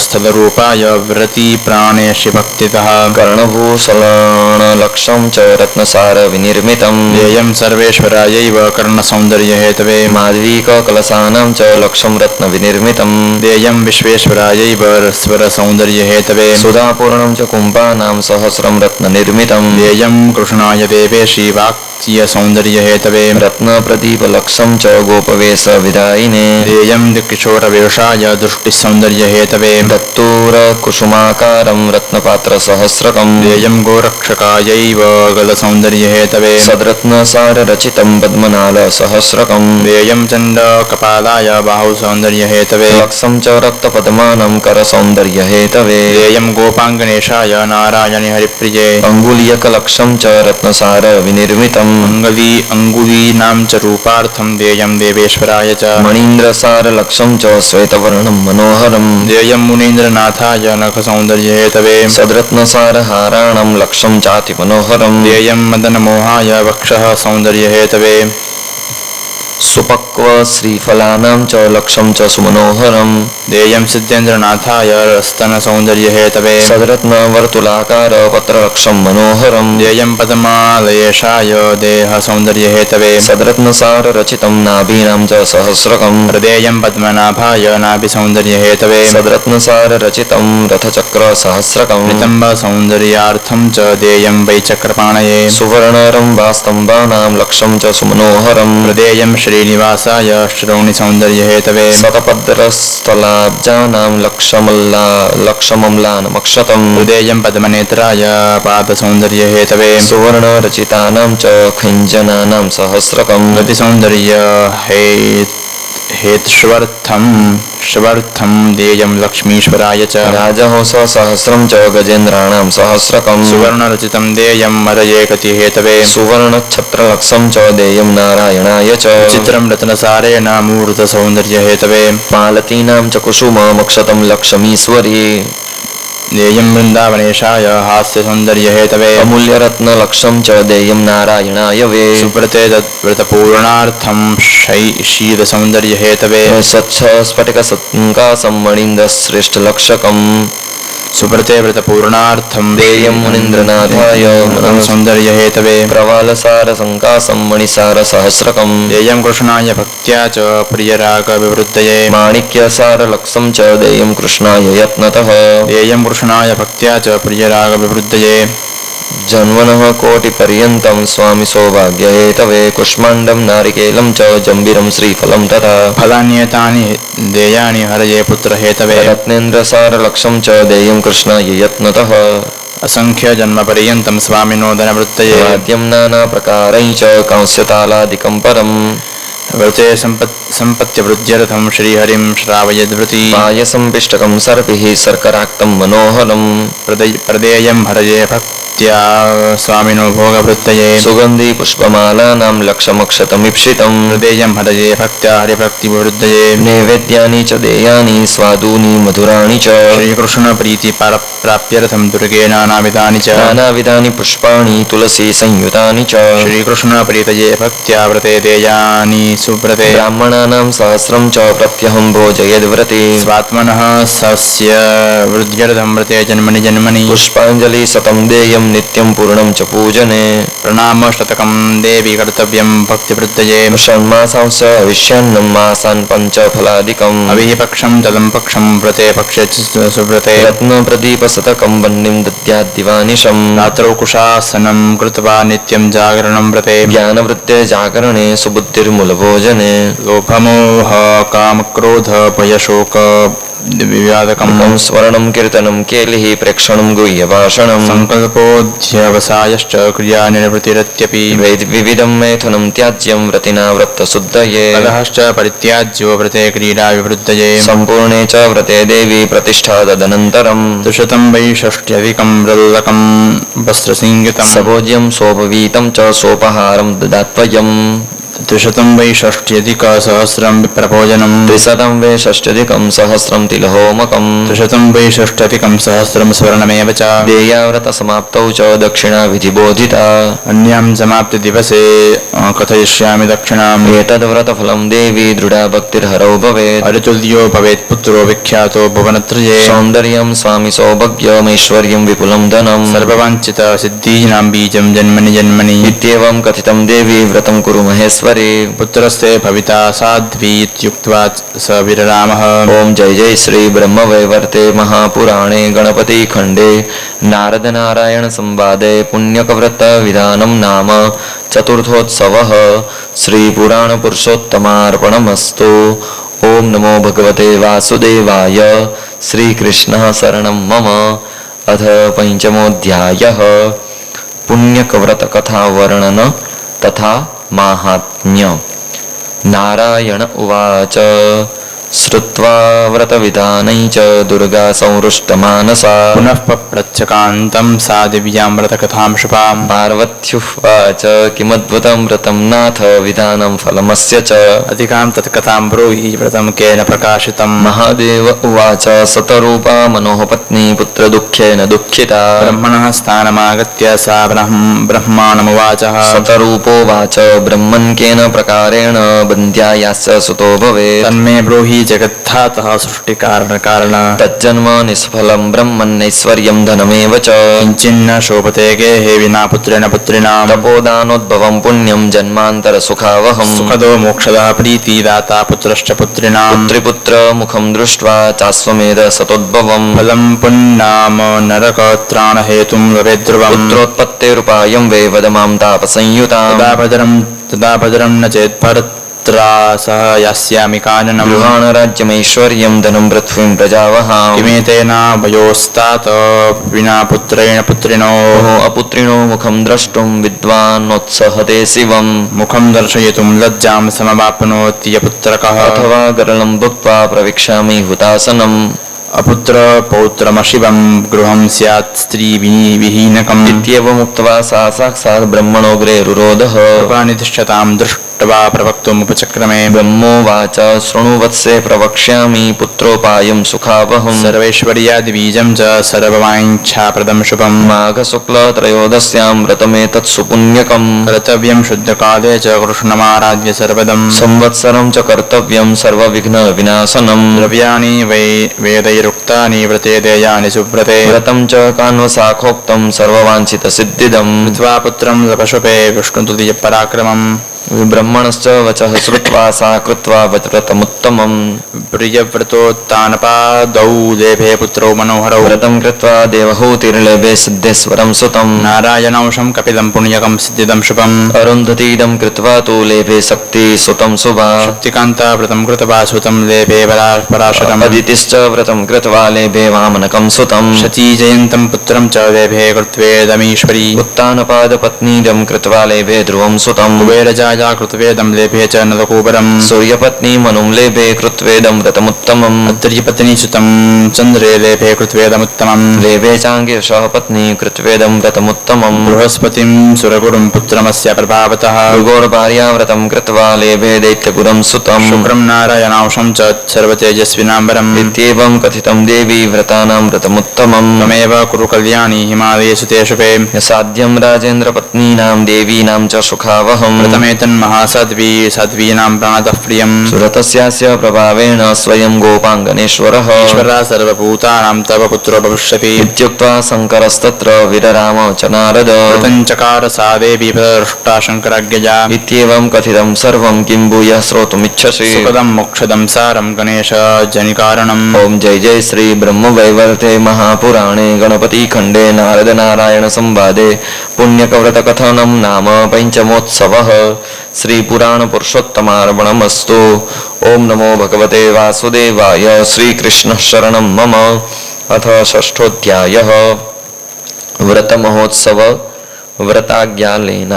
स्थलरूपाय व्रती प्राणेशि भक्तितः कर्णभूषणलक्षं च रत्नसारविनिर्मितं देयं सर्वेश्वरायैव कर्णसौन्दर्यहेतवे माधवीककलशानां च लक्षं रत्नविनिर्मितं देयं विश्वेश्वरायैव स्वरसौन्दर्यहेतवे सुधापूर्णं च कुम्भानां सहस्रं रत्ननिर्मितं देयं कृष्णाय देवे श्रीवाक्यसौन्दर्यहेतवे रत्नप्रदीपलक्षं च गोपवेशविधायिने देयं किशोरवेषाय दृष्टिसौन्दर्यहेतवे दत्तूरकुसुमाकारं रत्नपात्रसहस्रकं देयं गोरक्षकायैव गलसौन्दर्यहेतवे सद्रत्नसाररचितं पद्मनालसहस्रकं देयं चण्डकपालाय बाहुसौन्दर्यहेतवे लक्षं च रक्तपद्मानं करसौन्दर्यहेतवे देयं गोपाङ्गनेशाय नारायणि हरिप्रिये अङ्गुलीयकलक्षं च रत्नसारविनिर्मितम् अङ्गुलीनां च रूपार्थं देयं देवेश्वराय च मणीन्द्रसारलक्षं च श्वेतवर्णं मनोहरं देयं मुनीन्द्रनाथाय नखसौन्दर्यहेतवे सद्रत्नसारहाराणां लक्षं चातिमनोहरं देयं मदनमोहाय वक्षः सौन्दर्यहेतवे सुपक्व श्रीफलानां च लक्षं च सुमनोहरं देयं सिद्धेन्द्रनाथाय स्तनसौन्दर्यहेतवे सद्रत्नवर्तुलाकार पत्रलक्षं मनोहरं देयं पद्मालयेशाय देहसौन्दर्यहेतवे सद्रत्नसाररचितं नाभीनां च सहस्रकं हृदेयं पद्मनाभाय नाभिसौन्दर्यहेतवे सद्रत्नसाररचितं रथचक्रसहस्रकं नितम्बसौन्दर्यार्थं च देयं वैचक्रपाणये सुवर्णरम्भास्तम्भानां लक्षं च सुमनोहरं हृदेयं श्रीनिवासाय श्रोणिसौन्दर्यहेतवे शतपद्रस्थलाब्जानां लक्षमम्लानमक्षतं हृदेयं पद्मनेत्राय पादसौन्दर्यहेतवे सुवर्णरचितानां च खञ्जनानां सहस्रकं हेत्स्वर्थं देयं लक्ष्मीश्वराय च राजहंससहस्रं च गजेन्द्राणां सहस्रकं सुवर्णरचितं देयं मरयेकतिहेतवे सुवर्णच्छत्रलक्षं च देयं नारायणाय च चित्रं रत्नसारेण मूर्तसौन्दर्यहेतवे मालतीनां च कुसुममक्षतं लक्ष्मीश्वरी देयं वृन्दावनेशाय हास्यसौन्दर्यहेतवे अमूल्यरत्नलक्षं च देयं नारायणाय वे सुव्रते व्रतपूर्णार्थं शीलसौन्दर्यहेतवे स्वच्छस्फटिकसत्कासं मणीन्द्रश्रेष्ठलक्षकम् सुव्रते व्रतपूर्णार्थं देयं मुनीन्द्रनाथाय सौन्दर्यहेतवे प्रवालसारसङ्कासं मणिसारसहस्रकं देयं कृष्णाय भक्त्या च प्रियरागविवृद्धये माणिक्यसारलक्षं च देयं कृष्णाय यत्नतः देयं कृष्णाय भक्त्या च प्रियरागविवृद्धये जन्मनः कोटिपर्यन्तं स्वामी सौभाग्यहेतवे कुष्माण्डं नारिकेलं च जम्बिरं श्रीफलं तथा फलान्येतानि देयानि हरये पुत्रहेतवे रत्नेन्द्रसारलक्षं च देयं कृष्णाय यत्नतः असङ्ख्यजन्मपर्यन्तं स्वामिनो धनवृत्तये वाद्यं नानाप्रकारैः च कांस्यतालादिकं परम् व्रते सम्पत्त्यवृद्ध्यर्थं श्रीहरिं श्रावयद्व्रती पायसं पिष्टकं सर्पिः शर्कराक्तं मनोहरम् प्रदेयं हरये भक्त्या स्वामिनो भोगवृत्तये सुगन्धि पुष्पमालानां लक्षमक्षतमीप्सितम् प्रदेयं हरये भक्त्या हरिभक्तिवृद्धये नैवेद्यानि च देयानि स्वादूनि मधुराणि च श्रीकृष्णप्रीतिप्राप्त्यर्थं दुर्गे नानाविधानि च नानाविधानि पुष्पाणि तुलसी संयुतानि च श्रीकृष्णप्रीतये भक्त्या व्रते देयानि सुव्रते ब्राह्मणानां सहस्रं च प्रत्यहं भोजयद्व्रते स्वात्मनः सस्य वृद्ध्यर्थं व्रते जन्मनि जन्मनि पुष्पाञ्जलि शतं देयं नित्यं पूर्णं च पूजने प्रणामशतकं देवी कर्तव्यं भक्तिवृद्धये षण्मासांश्च हविष्यान्नं मासान् पञ्चफलादिकम् अविहिपक्षं तदं पक्षं व्रते पक्षे च सुव्रते रत्नप्रदीपशतकं वह्निं दद्याद्दिवानिशम् रात्रौ कुशासनं कृत्वा नित्यं जागरणं व्रते ज्ञानवृत्ते जागरणे सुबुद्धिर्मूलभोजने लोभमोह कामक्रोध भयशोक विवादकं स्मरणं कीर्तनं केलिः प्रेक्षणं गुह्यभाषणम् संकल्पोऽध्यवसायश्च क्रियानिवृत्तिरत्यपि विविधं मैथुनं त्याज्यं व्रतिना व्रतशुद्धये कलहश्च परित्याज्यो व्रते क्रीडाविवृद्धये सम्पूर्णे च व्रते देवी प्रतिष्ठा तदनन्तरम् दुशतं वै षष्ट्यधिकं वृल्लकं वस्त्रसिंहितं सभोज्यं सोपवीतं च सोपहारं ददात्वयम् त्रिशतं वै षष्ट्यधिकसहस्रं विप्रभोजनं त्रिशतं वै षष्ट्यधिकं सहस्रं तिलहोमकम् त्रिशतं वै षष्ट्यधिकं सहस्रं स्वर्णमेव च देयाव्रतसमाप्तौ च दक्षिणाविधिबोधिता अन्यां समाप्तिदिवसे कथयिष्यामि दक्षिणाम् एतद्व्रतफलं देवी दृढा भक्तिर्हरौ भवेत् हरितुल्यो भवेत् पुत्रो विख्यातो भुवनत्रये सौन्दर्यं स्वामि सौभाग्यमैश्वर्यं विपुलं धनम् सर्ववाञ्छितसिद्धीनां बीजं जन्मनि जन्मनि इत्येवं कथितं देवी व्रतं कुरु महेश्वरी पुत्रस्ते भविता साध्वी इत्युक्त्वा स विररामः ओम जय जय श्री ब्रह्मवैवर्ते महापुराणे गणपतिखण्डे नारदनारायण संवादे पुण्यकव्रत विधानं नाम चतुर्थोत्सवः श्रीपुराणपुरुषोत्तमार्पणमस्तु। ओम नमो भगवते वासुदेवाय। श्रीकृष्णः शरणं मम। अथ पंचमोऽध्यायः पुण्यकव्रतकथावर्णन तथा माहात्म्य। नारायण उवाच श्रुत्वा व्रतविधानै च दुर्गा संरुष्टमानसा पुनः पप्रच्छकान्तं सा दिव्यां व्रतकथां शुभां पार्वत्युवाच किमद्भुतं व्रतं नाथ विधानं फलमस्य च अधिकां तत्कथां ब्रूहि व्रतं केन प्रकाशितं महादेव उवाच सतरूपा मनोः पत्नी पुत्रदुःखेन दुःखिता ब्रह्मणः स्थानमागत्य सा ब्रह्माणमुवाचः सतरूपोवाच ब्रह्मन् केन प्रकारेण बन्ध्यायास्य सुतो भवेत् तन्मे ब्रूहि जगत्थातः सृष्टिकारणकारण तज्जन्म निष्फलं ब्रह्मन्नैश्वर्यं धनमेव च किञ्चिन्न शोभते गेहे विना पुत्रेण पुत्रिणां तपोदानोद्भवं पुण्यं जन्मान्तरसुखावहम् सुखदो मोक्षदः प्रीतिदाता पुत्रश्च पुत्रिणां पुत्रिपुत्र मुखं दृष्ट्वा चाश्वमेध सतोद्भवम् फलं पुण्णाम नरकत्राणहेतुं लभेद्ध्रुवम् पुत्रोत्पत्तेरुपायं वै वद मां तापसंयुताम् तदा भद्रं न चेत् भर्त्रा सह यास्यामि काननं गृहाण राज्यमैश्वर्यं धनं पृथ्वीं प्रजावहाम् किमेतेन वयोस्तात विना पुत्रेण पुत्रिणोः अपुत्रिणो मुखं द्रष्टुं विद्वानोत्सहते शिवम् मुखं दर्शयितुं लज्जां समवाप्नोति पुत्रकः अथवा गरलं भुक्त्वा प्रविक्षामि हुतासनम् अपुत्र पौत्रमशिवं गृहं स्यात् स्त्रीविहीनकम् इत्येवमुक्त्वा सा साक्षात् ब्रह्मणोऽग्रे रुरोधः कृपानिधिष्ठतां दृष्ट्वा प्रवक्तुमुपचक्रमे ब्रह्मोवाच शृणु वत्से प्रवक्ष्यामि पुत्रोपायं सुखावहम् सर्वैश्वर्यादिबीजं च सर्ववाञ्छाप्रदं शुभं माघशुक्लत्रयोदश्यां व्रतमेतत् सुपुण्यकम् कर्तव्यं शुद्धकाले च कृष्णमाराध्य सर्वदं संवत्सरं च कर्तव्यं सर्वविघ्नविनाशनम् द्रव्याणि वै वेदैरुक्तानि व्रते देयानि सुव्रते व्रतं च कान्वशाखोक्तं सर्ववाञ्छितसिद्धिदम् कृत्वा पुत्रं लपशुपे विष्णुतुल्यपराक्रमम् ब्रह्मणश्च वचः श्रुत्वा सा कृत्वा व्रतमुत्तमम् प्रियव्रतोत्तानपादौ लेभे पुत्रौ मनोहरौ व्रतं कृत्वा देवहूतिर्लेभे सिद्धेश्वरं सुतम् नारायणांशं कपिलं पुण्यकं सिद्धिदं शुभम् अरुन्धतीदं कृत्वा तु लेभे शक्ति सुतं शुभा शक्तिकान्ता व्रतं कृत्वा सुतं लेभे पराशरम् अदितिश्च व्रतं कृत्वा लेभे वामनकं सुतम् शचीजयन्तं पुत्रं च लेभे कृत्वेदमीश्वरी उत्तानपादपत्नीदं कृत्वा लेभे ध्रुवं सुतम् कुबेरजा सूर्याया कृतवेदं लेभे च नरकूबरम् सूर्यपत्नी मनुं लेभे कृत्वेदं व्रतमुत्तमम् अत्रिपत्नी सुतं चन्द्रे लेभे कृतवेदमुत्तमम् लेभे चाङ्गिरसः पत्नी कृत्वेदं व्रतमुत्तमम् बृहस्पतिं सुरगुरुं पुत्रमस्य प्रभावतः भृगोर्भार्या व्रतं कृत्वा लेभे दैत्यगुरं सुतम् शुक्रं नारायणांशं च सर्वतेजस्विनाम्बरम् इत्येवं कथितं देवी व्रतानां व्रतमुत्तमम् त्वमेव कुरु कल्याणी हिमालयेषु ते शुभे साध्यं राजेन्द्रपत्नीनां देवीनां च सुखावहम् व्रतमेतन्महासाध्वी साध्वीनां प्राणतः प्रियम् सुरतस्यास्य प्रभावेण स्वयं गोपाङ्गनेश्वरः ईश्वरः सर्वभूतानां तव पुत्रो भविष्यति इत्युक्त्वा शङ्करस्तत्र विरराम च नारद व्रतं चकार सा देवी प्रदृष्टा शङ्कराज्ञया इत्येवं कथितं सर्वं किं भूयः श्रोतुमिच्छसि सुखदं मोक्षदं सारं गणेश जनिकारणम् ॐ जय जय श्री ब्रह्मवैवर्ते महापुराणे गणपतिखण्डे नारदनारायण संवादे पुण्यकव्रतकथनं नाम पञ्चमोत्सवः श्रीपुराणपुरुषोत्तमार्पणमस्तु ॐ नमो भगवते वासुदेवाय श्रीकृष्णः शरणं मम अथ षष्ठोऽध्यायः व्रतमहोत्सव व्रताज्ञालेन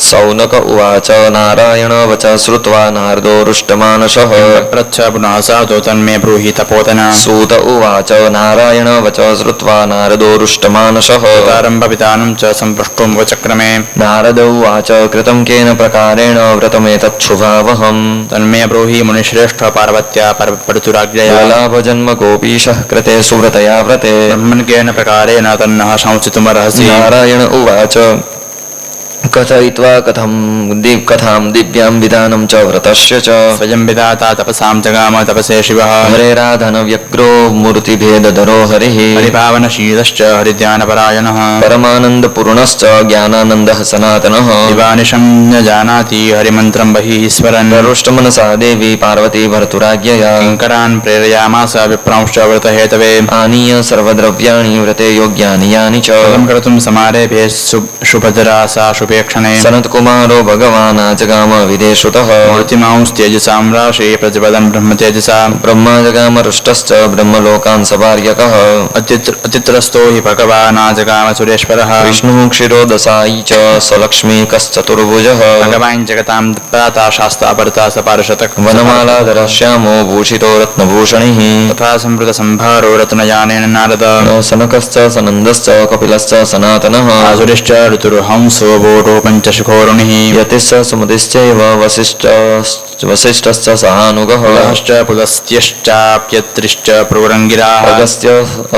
सौनक उवाच नारायण वच श्रुत्वा नारदो रुष्टमानसः प्रच्छ पुनः साधु तन्मे ब्रूहि तपोधन सूत उवाच नारायण वच श्रुत्वा नारदो रुष्टमानसः तारम्भपितानं च सम्पृष्टुमुपचक्रमे नारद उवाच कृतं केन प्रकारेण व्रतमेतच्छुभावहम् तन्मे ब्रूहि मुनिश्रेष्ठ पार्वत्या परतुराज्ञया लाभजन्म गोपीशः कृते सुव्रतया व्रते ब्रह्मण्येन प्रकारेण तन्नः संस्थितुमर्हसि नारायण उवाच कथयित्वा कथां दिव्यां विधानं च व्रतस्य च स्वयं विधाता तपसां जगाम तपसे शिवः हरेराधनव्यग्रो मूर्तिभेदधरो हरिः हरिपावनशीलश्च हरिध्यानपरायणः परमानन्दपूर्णश्च ज्ञानानन्दः सनातनः दिवानिशं न जानाति हरिमन्त्रं बहिः स्मरन् रुष्टमनसा देवी पार्वती भर्तुराज्ञया शङ्करान् प्रेरयामास विप्रांश्च व्रतहेतवे आनीय सर्वद्रव्याणि व्रते योग्यानि यानि च व्रतं कर्तुं समारेभे शुभधरा सा शुभेक्षणे सनत्कुमारो भगवान् जगाम विदेशुतः मूर्तिमांस्तेजसां राशे प्रतिपदं ब्रह्मतेजसा ब्रह्मा जगाम रुष्टश्च ब्रह्मलोकान् सभार्यकः अतित्रस्तो हि भगवानाजगाम सुरेश्वरः विष्णुः क्षीरोदसायी च सलक्ष्मीकश्चतुर्भुजः भगवान् जगतां प्राता शास्त्रापर्ता सपार्षतः वनमालाधरः श्यामो भूषितो रत्नभूषणैः तथा संवृतसंभारो रत्नयानेन नारद सनकश्च सनन्दश्च कपिलश्च सनातनः आसुरिश्च ऋतुर्हंसो वोढो पञ्चशिखोरुणिः यतिश्च सुमतिश्चैव वसिष्ठश्च सहानुगः पुलश्च पुलस्त्यश्चाप्यत्रिश्च प्रोरङ्गिराः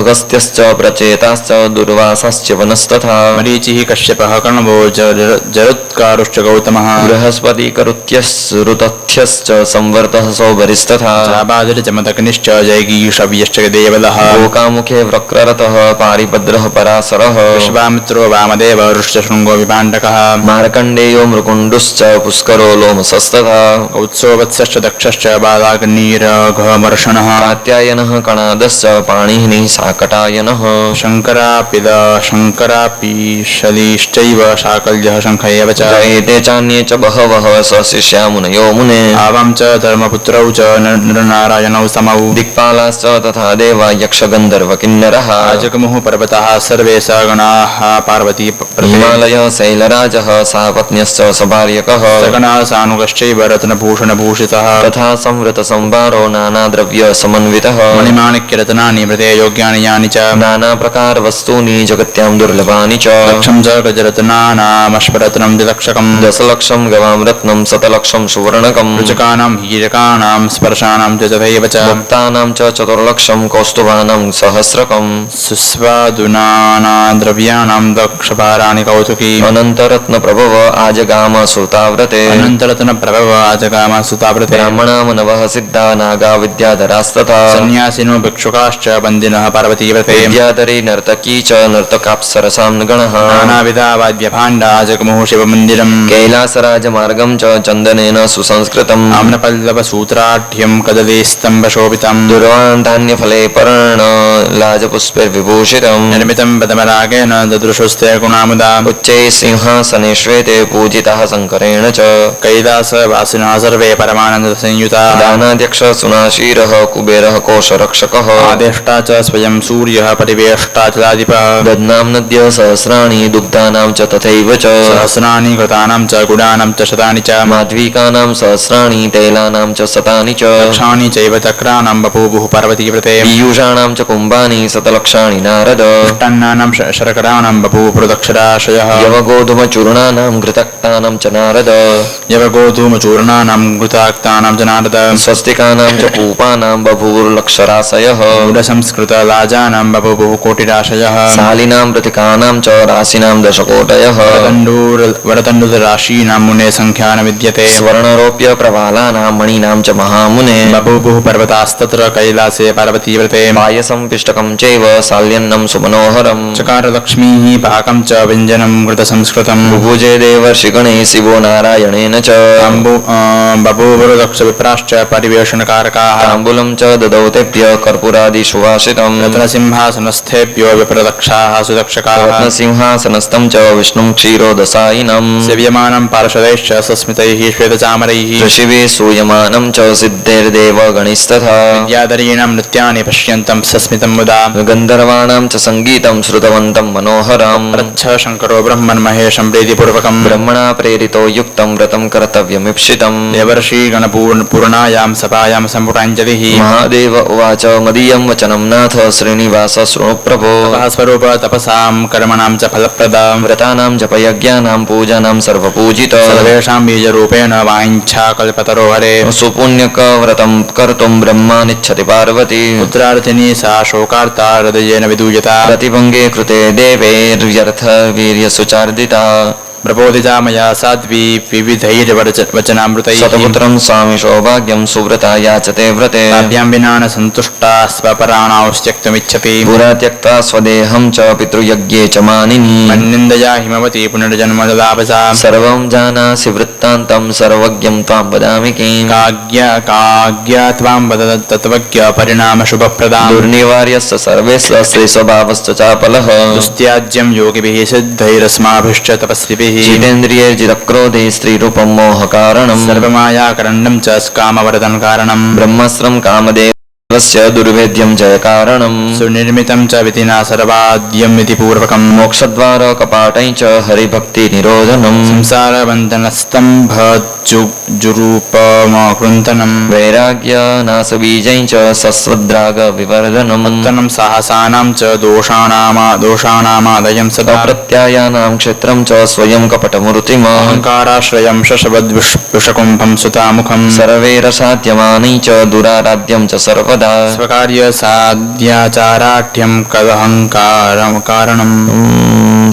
अगस्त्यश्च प्रचेताश्च दुर्वासाश्च वनस्तथा मरीचिः कश्यपः कण्वो जरुत्कारुश्च गौतमः बृहस्पतिकरुत्यश्च संवर्तः सौभरिस्तथा चाबादिर्जमदग्निश्च जयगीषव्यश्च देवलः लोकामुखे वक्ररतः पारिभद्रः पराशरः विश्वामित्रो वामदेव ऋष्यशृङ्गो विपाण्डकः मार्कण्डेयो मृकुण्डुश्च पुष्करो लोमसस्तथा उत्सवत्सश्च दक्षश्च बालाग्निरघमर्षणः कात्यायनः कणादश्च पाणिनिः शाकटायनः शङ्करापीशलीश्चैव शाकल्यः शङ्ख एव च एते चान्ये च बहवः सशिष्या मुनयो मुने आवां च धर्मपुत्रौ च नरनारायणौ समौ दिक्पालाश्च तथा देवा यक्षगन्धर्वकिन्नरः जगमुः पर्वतः सर्वे स गणाः पार्वती हिमालय शैलराजः सापत्न्यश्च सभार्यकः सगणः सानुगश्चैव रत्नभूषणभूषितः तथा संवृतसंभारो नानाद्रव्यसमन्वितः मणिमाणिक्यरत्नानि व्रते योग्यानि यानि च नानाप्रकारवस्तूनि जगत्यां दुर्लभानि च लक्षं च गजरत्नानामश्वरत्नं द्विलक्षकम् दशलक्षं गवां रत्नं शतलक्षं सुवर्णकम् रुचकानां हीरकाणां स्पर्शानां च तथैव च भक्तानां च चतुर्लक्षं कौस्तुभानां सहस्रकम् सुस्वादुनानाद्रव्याणां दक्षभाराणि कौतुकी अनन्तरत्नप्रभव आजगाम सुताव्रते अनन्तरत्नप्रभव आजगाम सुताव्रते ब्राह्मणा मनवः सिद्धा नागा विद्याधरास्तथा सन्न्यासिनो भिक्षुकाश्च बन्दिनः पार्वतीव्रते विद्याधरी नर्तकी च नर्तकाप्सरसां गणः नानाविधा वाद्यभाण्डा जगमुः शिवमन्दिरम् कैलासराजमार्गं च चन्दनेन सुसंस्कृतम् आम्रपल्लवसूत्राढ्यं कदलीस्तम्भशोभितम् दुर्वान् धान्यफले पर्णलाजपुष्पैर्विभूषितम् निर्मितं पदमरागेण ददृशुस्ते गुणामुदम् मुदा उच्चैः सिंहासने श्वेते पूजितः शङ्करेण च कैलासवासिनः सर्वे परमानन्दसंयुताः दानाध्यक्ष सुनाशीरः कुबेरः कोशरक्षकः आदेष्टा च स्वयं सूर्यः परिवेष्टा च लादिपः दध्नां नद्य सहस्राणि दुग्धानां च तथैव च सहस्राणि कृतानां च गुणानां च शतानि च माध्वीकानां सहस्राणि तैलानां च शतानि च लक्षाणि चैव चक्राणां बभूवुः पार्वतीव्रते पीयूषाणां च कुम्भानि शतलक्षाणि नारद अष्टान्नानां शर्कराणां बभूव पृथक्षराशयः यवगोधूमचूर्णानां घृतक्तानां च नारद यवगोधूमचूर्णानां घृताक्तानां च नारद स्वस्तिकानां च पूपानां बभूवुर्लक्षराशयः गूढसंस्कृतलाजानां बभूवुः कोटिराशयः शालिनां प्रतिकानां च राशिनां दशकोटयः वरतण्डुलराशीनां मुने संख्या न विद्यते स्वर्णरोप्य प्रवालानां मणीनां च महामुने बभूवुः पर्वतास्तत्र कैलासे पार्वतीव्रते पायसं पिष्टकं चैव शाल्यन्नं सुमनोहरम् चकार लक्ष्मीः पाकं च व्यञ्जनं घृतसंस्कृतम् बुभुजे देवर्षिगणे शिवो नारायणेन च बभूवुर्दक्षविप्राश्च परिवेषणकारकाः ताम्बूलं च ददौ तेभ्यः कर्पूरादिसुवासितम् रत्नसिंहासनस्थेभ्यो विप्रदक्षाः सुदक्षकाः रत्नसिंहासनस्थं च विष्णुं क्षीरोदसायिनं सेव्यमानं पार्षदैश्च सस्मितैः श्वेतचामरैः ऋषिभिः सूयमानं च सिद्धैर्देव गणैस्तथा विद्याधरीणां नृत्यानि पश्यन्तं सस्मितं मुदा गन्धर्वाणां च सङ्गीतं श्रुतवन्तं मनोहरम् रच्छ शङ्करो ब्रह्मन् महेशं प्रीतिपूर्वकं ब्रह्मणा प्रेरितो युक्तं व्रतं कर्तव्यमीप्सितम् देवर्षिगणपूर्णायां सभायां सम्पुटाञ्जलिः महादेव उवाच मदीयं वचनं नाथ श्रीनिवास शृणु प्रभो स्वरूप तपसां कर्मणां च फलप्रदा व्रतानां जपयज्ञानां पूजानां सर्वपूजित सर्वेषां बीजरूपेण वाञ्छा कल्पतरो हरे सुपुण्यकव्रतं कर्तुं ब्रह्मानिच्छति पार्वती पुत्रार्थिनी सा शोकार्ता हृदयेन विदूयता प्रतिभङ्गे कृते देवैर्व्यर्थ वीर्यसुचार्दिता प्रबोधिता मया साध्वी विविधैर्वचनामृतैः शतपुत्रं स्वामि सौभाग्यं सुव्रता याचते व्रते ताभ्यां विना न सन्तुष्टा स्वपराणांस्त्यक्तुमिच्छति पुरा त्यक्ता स्वदेहं च पितृयज्ञे च मानिनी मन्निन्दया हिमवती पुनर्जन्म ददापसा सर्वं जानासि वृत्तान्तं सर्वज्ञं त्वां वदामि किं काज्ञा त्वां वद तत्त्वज्ञ परिणाम शुभप्रदां दुर्निवार्यस्य सर्वेस्य श्रीस्वभावश्च चापलः दुस्त्याज्यं योगिभिः सिद्धैरस्माभिश्च तपस्विभिः जितेन्द्रियैर्जितक्रोधे स्त्रीरूपं मोहकारणम् सर्वमायाकरण्डं च कामवर्धन कारणम् ब्रह्मस्त्रं कामदेवस्य दुर्भेद्यं जयकारणम् सुनिर्मितं च विधिना सर्वाद्यम् इति पूर्वकम् मोक्षद्वार कपाटै च हरिभक्तिनिरोधनम् संसारबन्धनस्तम्भजुरूपमकृन्तनम् वैराग्यनाशबीजै च सस्वद्रागविवर्धनम् उत्तनं साहसानां च दोषाणामादयं सदा प्रत्यायानां क्षेत्रं च स्वयं कपटमूर्तिम् अहङ्काराश्रयं शशवद्विषकुम्भं सुतामुखम् सर्वैरसाध्यमानै च दुराराध्यं च सर्वदा स्वकार्यसाध्याचाराढ्यं कदहङ्कारं कारणम्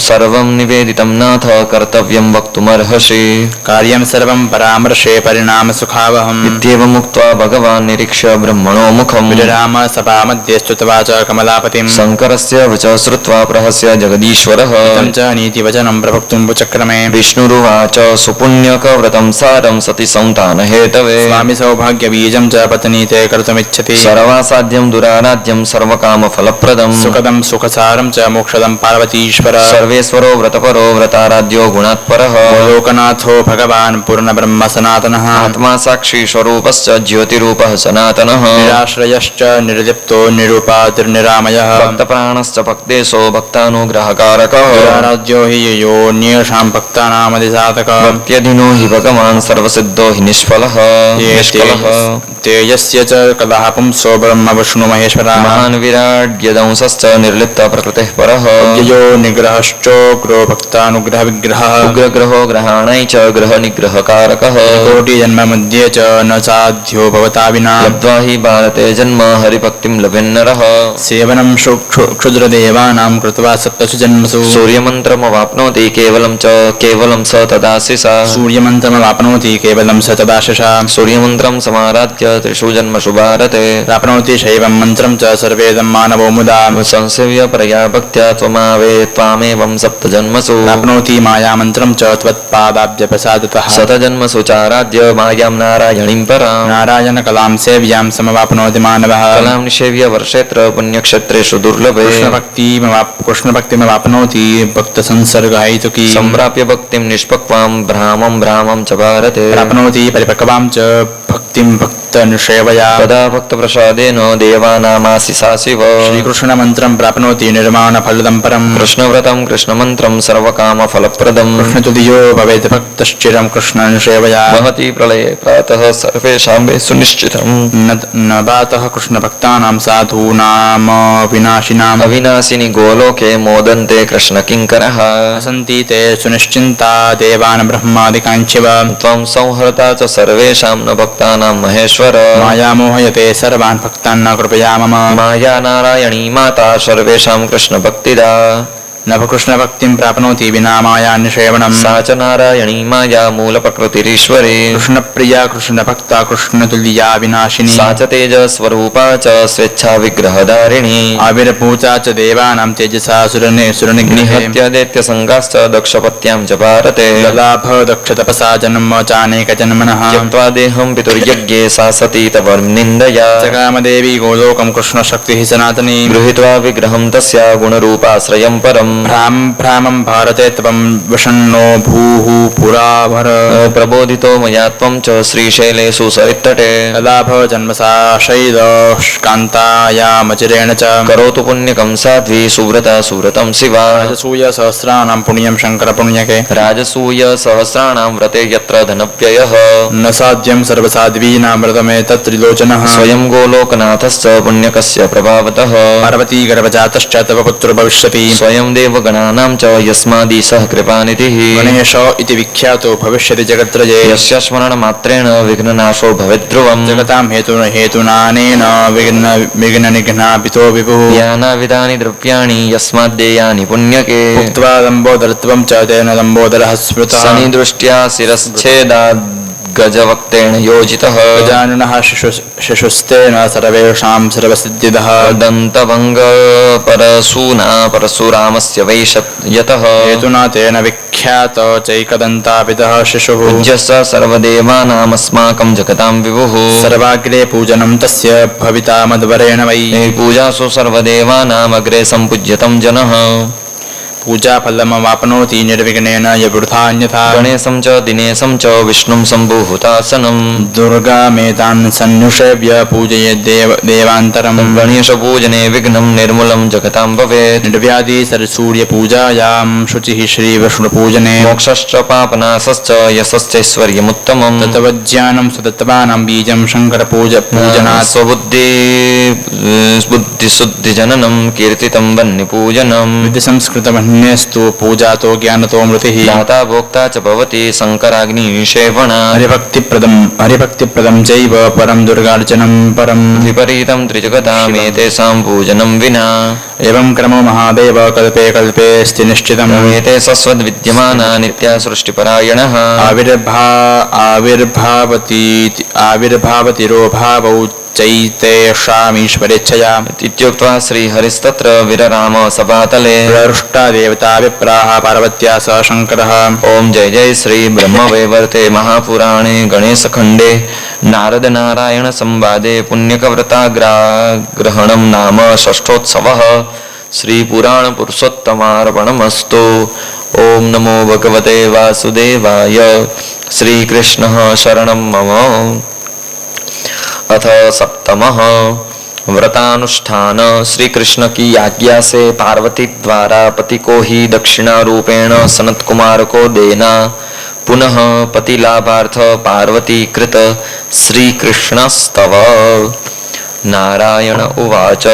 सर्वं निवेदितं नाथ कर्तव्यं वक्तुमर्हसि कार्यं सर्वं परामर्शे परिणामसुखावहम् इत्येवमुक्त्वा भगवान् निरीक्ष्य ब्रह्मणो मुखम् विराम सभामध्ये स्तुत्वाच कमलापतिं शङ्करस्य वच श्रुत्वा प्रहस्य जगदीश्वरः तं च नीतिवचनं प्रवक्तुं चक्रमे विष्णुरुवाच सुपुण्यकव्रतं सारं सति सन्तानहेतवे स्वामि सौभाग्यबीजं च पत्नी ते कर्तुमिच्छति सर्वासाध्यं दुराराध्यं सर्वकामफलप्रदं सुखदं सुखसारं च मोक्षदं पार्वतीश्वर सर्वेश्वरो व्रतपरो व्रताराध्यो गुणात्परः लोकनाथो भगवान् पूर्णब्रह्म सनातनः आत्मा साक्षी स्वरूपश्च ज्योतिरूपः सनातनः निराश्रयश्च निर्लिप्तो निरुपातिर्निरामयः भक्तप्राणश्च भक्तेशो भक्तानुग्रहकारकः दुराराध्यो हि योऽन्येषां भक्तानामधिसाधकः भक्त्यधिनो हि भगवान् सर्वसिद्धो हि निष्फलः तेजस्य च कलः पुंसो ब्रह्म विष्णु महेश्वरः महान् विराड्यदंशश्च निर्लिप्त प्रकृतिः परः यो निग्रहश्चोग्रो भक्तानुग्रहविग्रहः उग्रग्रहो ग्रहाणै च ग्रहनिग्रहकारकः कोटिजन्म मध्ये च न साध्यो भवता विना लब्ध्वा हि भारते जन्म हरिभक्तिं लभेन्नरः सेवनं क्षुद्रदेवानां कृत्वा सप्तसु जन्मसु सूर्यमन्त्रमवाप्नोति केवलं स तदाशिषा सूर्यमन्त्रमवाप्नोति केवलं स तदाशिषा सूर्यमन्त्रं समाराध्य त्रिषु जन्मसु भारते प्राप्नोति शैवं मन्त्रं च सर्वेदं मानवो मुदा संसेव्य परया भक्त्या त्वमावे त्वामेवं सप्तजन्मसु प्राप्नोति मायामन्त्रं च त्वत्पादाब्जप्रसादतः शतजन्मसु चाराध्य मायां नारायणीं परां नारायणकलां सेव्यां समवाप्नोति मानवः कलां निषेव्य वर्षेत्र पुण्यक्षेत्रेषु दुर्लभे कृष्णभक्तिमवाप्नोति भक्तसंसर्गहैतुकी सम्प्राप्य भक्तिं निष्पक्वां भ्रामं च भारते प्राप्नोति परिपक्वां च भक्तिं भक्तनिषेवया तदा भक्तप्रसादेन देवानामाशिषा शिव श्रीकृष्णमन्त्रं प्राप्नोति निर्माणफलदं परम् कृष्णव्रतं कृष्णमन्त्रं सर्वकामफलप्रदम् कृष्णतुल्यो भवेत् भक्तश्चिरं कृष्णनिषेवया महति प्रलये प्रातः सर्वेषां वे सुनिश्चितम् न बातः कृष्णभक्तानां साधूनां विनाशिनाम् अविनाशिनि गोलोके मोदन्ते कृष्णकिङ्करः सन्ति ते सुनिश्चिन्ता देवान् ब्रह्मादिकाञ्चिव त्वं संहर्ता च सर्वेषां न भक्तानां महेश्वर माया मोहयते सर्वान् भक्तान् न कृपया मम माया नारायणी माता सर्वेषां कृष्णभक्तिदा नभकृष्णभक्तिं प्राप्नोति विना मायानिषेवणम् सा च नारायणी माया मूलप्रकृतिरीश्वरी कृष्णप्रिया कृष्णभक्ता कृष्णतुल्या विनाशिनी सा च तेजस्वरूपा च स्वेच्छा विग्रहधारिणी आविर्भूता च देवानां तेजसा सुरनिग्रहे निहत्य दैत्यसङ्गाश्च दक्षपत्यां च भारते ललाभ दक्षतपसा जन्म चानेकजन्मनः त्यक्त्वा देहं पितुर्यज्ञे सा सती तव निन्दया जगामदेवी गोलोकं कृष्णशक्तिः सनातनी गृहीत्वा विग्रहं तस्या गुणरूपाश्रयं परम् भ्रामं भारते त्वं विषण्णो भूः पुराभर प्रबोधितो मया त्वं च श्रीशैलेषु सरित्तटे ललाभ जन्मसा शैलकान्तायामचिरेण च करोतु पुण्यकं साध्वी सुव्रता सुव्रतं शिवा राजसूय सहस्राणां पुण्यं शङ्करपुण्यके राजसूय सहस्राणां व्रते यत्र धनव्ययः न साध्यं सर्वसाध्वीनां व्रतमेतत्त्रिलोचनः स्वयं गोलोकनाथश्च पुण्यकस्य प्रभावतः पार्वती गर्भजातश्च तव पुत्रो भविष्यति स्वयं देवगणानां च यस्मादीशः कृपानिधिः गणेश इति विख्यातो भविष्यति जगत्त्रये यस्य स्मरणमात्रेण विघ्ननाशो भवेद्ध्रुवम् जगतां हेतुनानेन विघ्ननिघ्नापितो विभुः यानाविधानि द्रव्याणि यस्माद्देयानि पुण्यके उक्त्वा लम्बोदरत्वं च तेन लम्बोदरः स्मृतः शनिदृष्ट्या शिरश्छेदाद् गजवक्तेन योजितः गजाननः शिशुस्तेन सर्वेषां सर्वसिद्धिदः दन्तभङ्ग परशूना परशुरामस्य वै यतः हेतुना तेन विख्यात चैकदन्तापितः शिशुः पूज्यस्य सर्वदेवानामस्माकं जगतां विभुः सर्वाग्रे पूजनं तस्य भविता मध्वरेण वै पूजासु सर्वदेवानामग्रे सम्पूज्यतं जनः पूजाफलमवाप्नोति निर्विघ्नेन यवृथान्यथा गणेशं च दिनेशं च विष्णुं सम्भूहुतासनम् दुर्गामेतान् सन्निषेव्य पूजयेद्देवान्तरम् गणेशपूजने विघ्नं निर्मूलं जगतां भवेत् निर्व्याधि सरसूर्यपूजायां शुचिः श्रीविष्णुपूजने मोक्षश्च पापनाशश्च यशश्चैश्वर्यमुत्तमम् तत्त्वज्ञानं सुतत्वानां बीजं शङ्करपूजनात् बुद्धिशुद्धिजननं कीर्तितं वह्निपूजनम् विधिसंस्कृतमन्यस्तु पूजातो ज्ञानतो मृतिः दाता भोक्ता च भवति शङ्कराग्निसेवना हरिभक्तिप्रदं चैव परं दुर्गार्चनं परम् विपरीतं त्रिजगतामेतेषां पूजनं विना एवं क्रमो महादेव कल्पे कल्पेऽस्ति निश्चितम् एते सस्वद्विद्यमाना नित्या सृष्टिपरायणः आविर्भावतिरोभावौ चैतेषामीश्वरेच्छया इत्युक्त्वा श्रीहरिस्तत्र विरराम सभातले प्रहृष्टा देवता विप्राः पार्वत्या स शङ्करः ॐ जय जय श्री ब्रह्मवैवर्ते महापुराणे गणेशखण्डे नारदनारायणसंवादे पुण्यकव्रताग्रहणं नाम षष्ठोत्सवः श्रीपुराणपुरुषोत्तमार्पणमस्तु ॐ नमो भगवते वासुदेवाय श्रीकृष्णः शरणं मम अथ सप्तमः व्रतानुष्ठान। श्री कृष्ण की आज्ञा से पार्वती द्वारा पति को ही दक्षिणा रूपेण सनत कुमार को देना। पुनः पति लाभार्थ पार्वती कृत श्री कृष्णस्तव। नारायण उवाच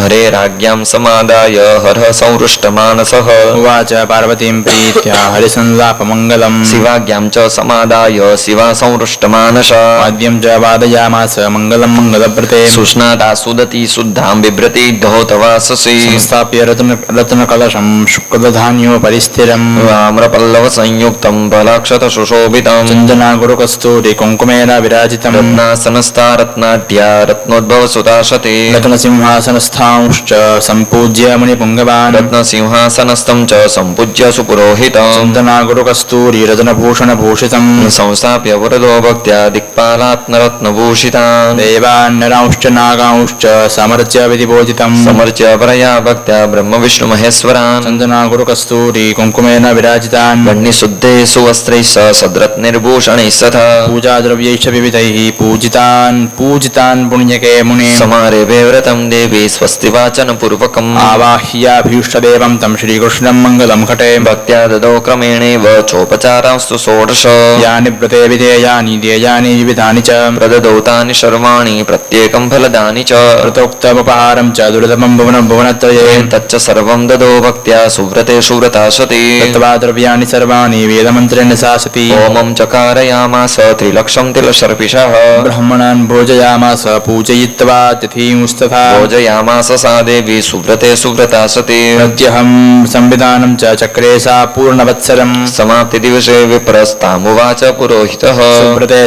हरेराज्ञां समादाय हरः संहृष्टमानसः उवाच पार्वतीं प्रीत्या हरिसंलापमङ्गलम् शिवाज्ञां च समादाय शिवा संहृष्टमानस वाद्यं च वादयामास मङ्गलं मङ्गलव्रते सुष्णाता सुदती शुद्धां बिभ्रति धौतवाससि संस्थाप्य रत्नकलशं शुक्लधान्योपरि स्थिरम् आम्रपल्लव संयुक्तं फलाक्षत सुशोभितं चन्दना गुरुकस्तूरि कुङ्कुमेन विराजितम् रत्नासनस्था रत्नाढ्या रत्नोद्भव सुताशते रत्नसिंहासनस्थांश्च सम्पूज्य मुनिपुङ्गवान् रत्नसिंहासनस्थं च सम्पूज्य सुपुरोहितं चन्दना गुरुकस्तूरि रत्नभूषणभूषितम् संस्थाप्य वरदो भक्त्या दिक्पालात्मरत्नभूषितान् देवान्नरांश्च नागांश्च समर्च्य विधिपूजितम् समर्च्य परया भक्त्या ब्रह्मविष्णुमहेश्वरान् चन्दना गुरुकस्तूरि कुङ्कुमेन विराजितान् वह्निशुद्धे सुवस्त्रैः स सद्रत्निर्भूषणैः तथा पूजाद्रव्यैश्च विविधैः पूजितान् पुण्यके मुने समारेभे व्रतं देवी स्वस्ति वाचन पूर्वकम् आवाह्याभीष्टदेवं तं श्रीकृष्णं मङ्गलं घटे भक्त्या ददौ क्रमेणैव चोपचारांस्तु षोडश यानि व्रते विधेयानि देयानि विविधानि च प्रददौ तानि सर्वाणि प्रत्येकं फलदानि च व्रतोक्तमुपहारं च दुर्लभं भुवनत्रये तच्च सर्वं ददौ भक्त्या सुव्रते सुव्रता सती दत्त्वा द्रव्याणि सर्वाणि वेदमन्त्रेण शासति होमं चकारयामास त्रिलक्षं तिलशर्पिषः ब्राह्मणान् भोजयामास पूजयित्वा तिथिंस्तथा भोजयामास सा देवी सुव्रते सुव्रता सती प्रत्यहं संविधानं च चक्रे सा पूर्णवत्सरम् समाप्तिदिवसे विप्रस्तामुवाच पुरोहितः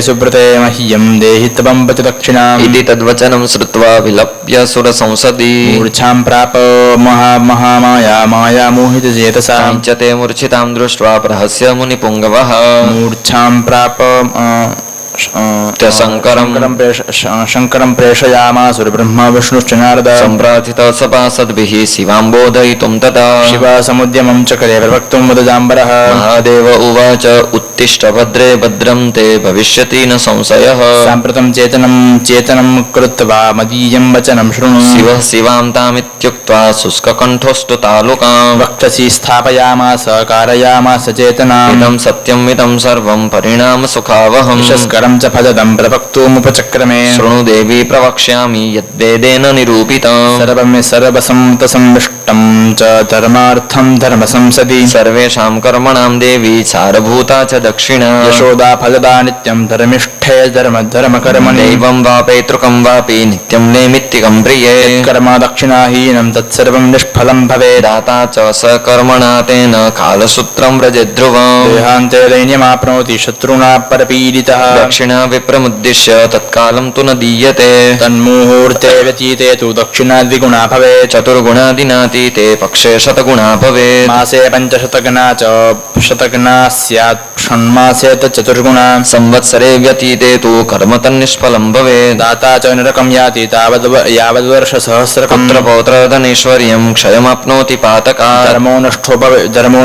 सुव्रते मह्यं देहि त्वं प्रतिदक्षिणाम् इति तद्वचनं श्रुत्वा विलप्य सुरसंसदि मूर्च्छां प्राप महामाया माया मोहितचेतसा काञ्चते मूर्छितां दृष्ट्वा प्रहस्य मुनिपुङ्गवः मूर्च्छां प्राप शङ्करं प्रेषयामासुरब्रह्मा विष्णुश्च नारद सम्प्रार्थित सभासद्भिः शिवां बोधयितुं तथा शिवसमुद्यमं चक्रे प्रवक्तुं वदजाम्बरः महादेव उवाच उत्तिष्ठ भद्रे भद्रं ते भविष्यति न संशयः साम्प्रतं चेतनं कृत्वा मदीयं वचनं शृणु शिवः शिवां तामित्युक्त्वा शुष्ककण्ठोऽस्तु तालुकां वक्षसि स्थापयामास कारयामास चेतनाम् इदं सत्यम् इदं सर्वं परिणाम सुखावहम् यशस्करं च फलदं प्रवक्तुमुपचक्रमे शृणु देवी प्रवक्ष्यामि यद्वेदेन निरूपितं सर्वसंविष्टं च धर्मार्थं धर्मसंसदि सर्वेषां कर्मणां देवी सारभूता च दक्षिणा यशोदा फलदा नित्यं धर्मिष्ठे धर्मकर्मणि दैवं वा पैतृकं वापि नित्यं नेमित्तिकं प्रिये कर्म दक्षिणाहीनं तत्सर्वं निष्फलं भवेत् दाता च सकर्मणा तेन कालसूत्रं व्रजेद्ध्रुवम् देहान्ते दैन्यमाप्नोति शत्रुणा परपीडितः दक्षिणा विप्रमुद्दिश्य तत्कालं तु न दीयते तन्मुहूर्ते व्यतीते तु दक्षिणा द्विगुणा भवेत् चतुर्गुणादिनातीते पक्षे शतगुणा भवेत् मासे पञ्चशतगुणा च शतगुणा स्यात् षण्मासे चतुर्गुणा संवत्सरे व्यतीते तु कर्म तन्निष्फलं भवेत् दाता च नरकं याति यावद्वर्षसहस्रकं पुत्रपौत्र धनैश्वर्यं क्षयमाप्नोति पातकात् धर्मो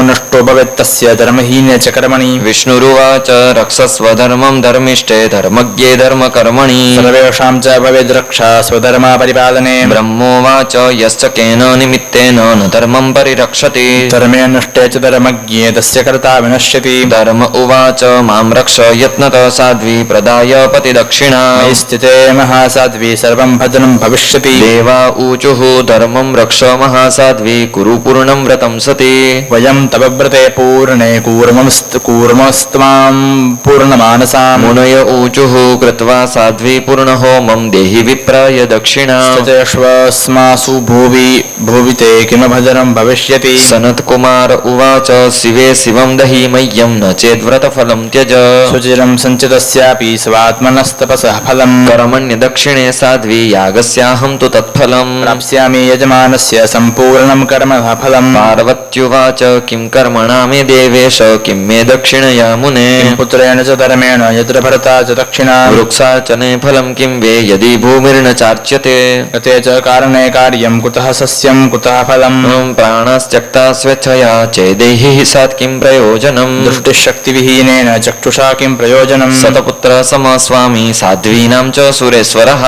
नष्टो भवेत् तस्य धर्महीने च कर्मणि विष्णुरुवाच रक्षस्व धर्मं धर्मिष्ठे धर्मज्ञे धर्मकर्मणि सर्वेषां च भवेद् रक्षा स्वधर्मा परिपालने ब्रह्मोवाच यश्च केन निमित्तेन न धर्मं परिरक्षति धर्मे नष्टे च धर्मज्ञे तस्य कर्ता विनश्यति धर्म उवाच मां रक्ष यत्नतः साध्वी प्रदाय पतिदक्षिणा मयि स्थिते महासाध्वी सर्वं भद्रं भविष्यति देवा ऊचुः धर्मं रक्ष महासाध्वी कुरु पूर्णं व्रतं सति वयं तव व्रते पूर्णे कूर्मस्त्वां पूर्णमानसाम् मुनय ऊचुः कृत्वा साध्वी पूर्णहोमं देहि विप्राय दक्षिणा स्थितेष्वस्मासु भुवि ते किमभद्रं भविष्यति सनत्कुमार उवाच शिवे शिवं दहि मह्यं न चेद्व्रतफलं त्यज सुचिरं सञ्चितस्यापि स्वात्मनस्तपसः फलम् कर्मण्यदक्षिणे साध्वी यागस्याहं तु तत्फलम् प्राप्स्यामि यजमानस्य सम्पूर्णं कर्म फलम् पार्वत्युवाच किं कर्मणा मे देवेश किं मे दक्षिणया मुने पुत्रेण च धर्मेण यत्र भरता च दक्षिणा वृक्षार्चने फलं किं वे यदि भूमिर्न चार्च्यते गते च कारणे कार्यं कुतः सस्यं कुतः फलम् प्राणास्त्यक्ता स्वेच्छया चेदेहि सात् किं प्रयोजनम् दृष्टिशक्तिविहीनेन चक्षुषा किं प्रयोजनम् सतपुत्र समस्वामी साध्वीनां च सुरेश्वरः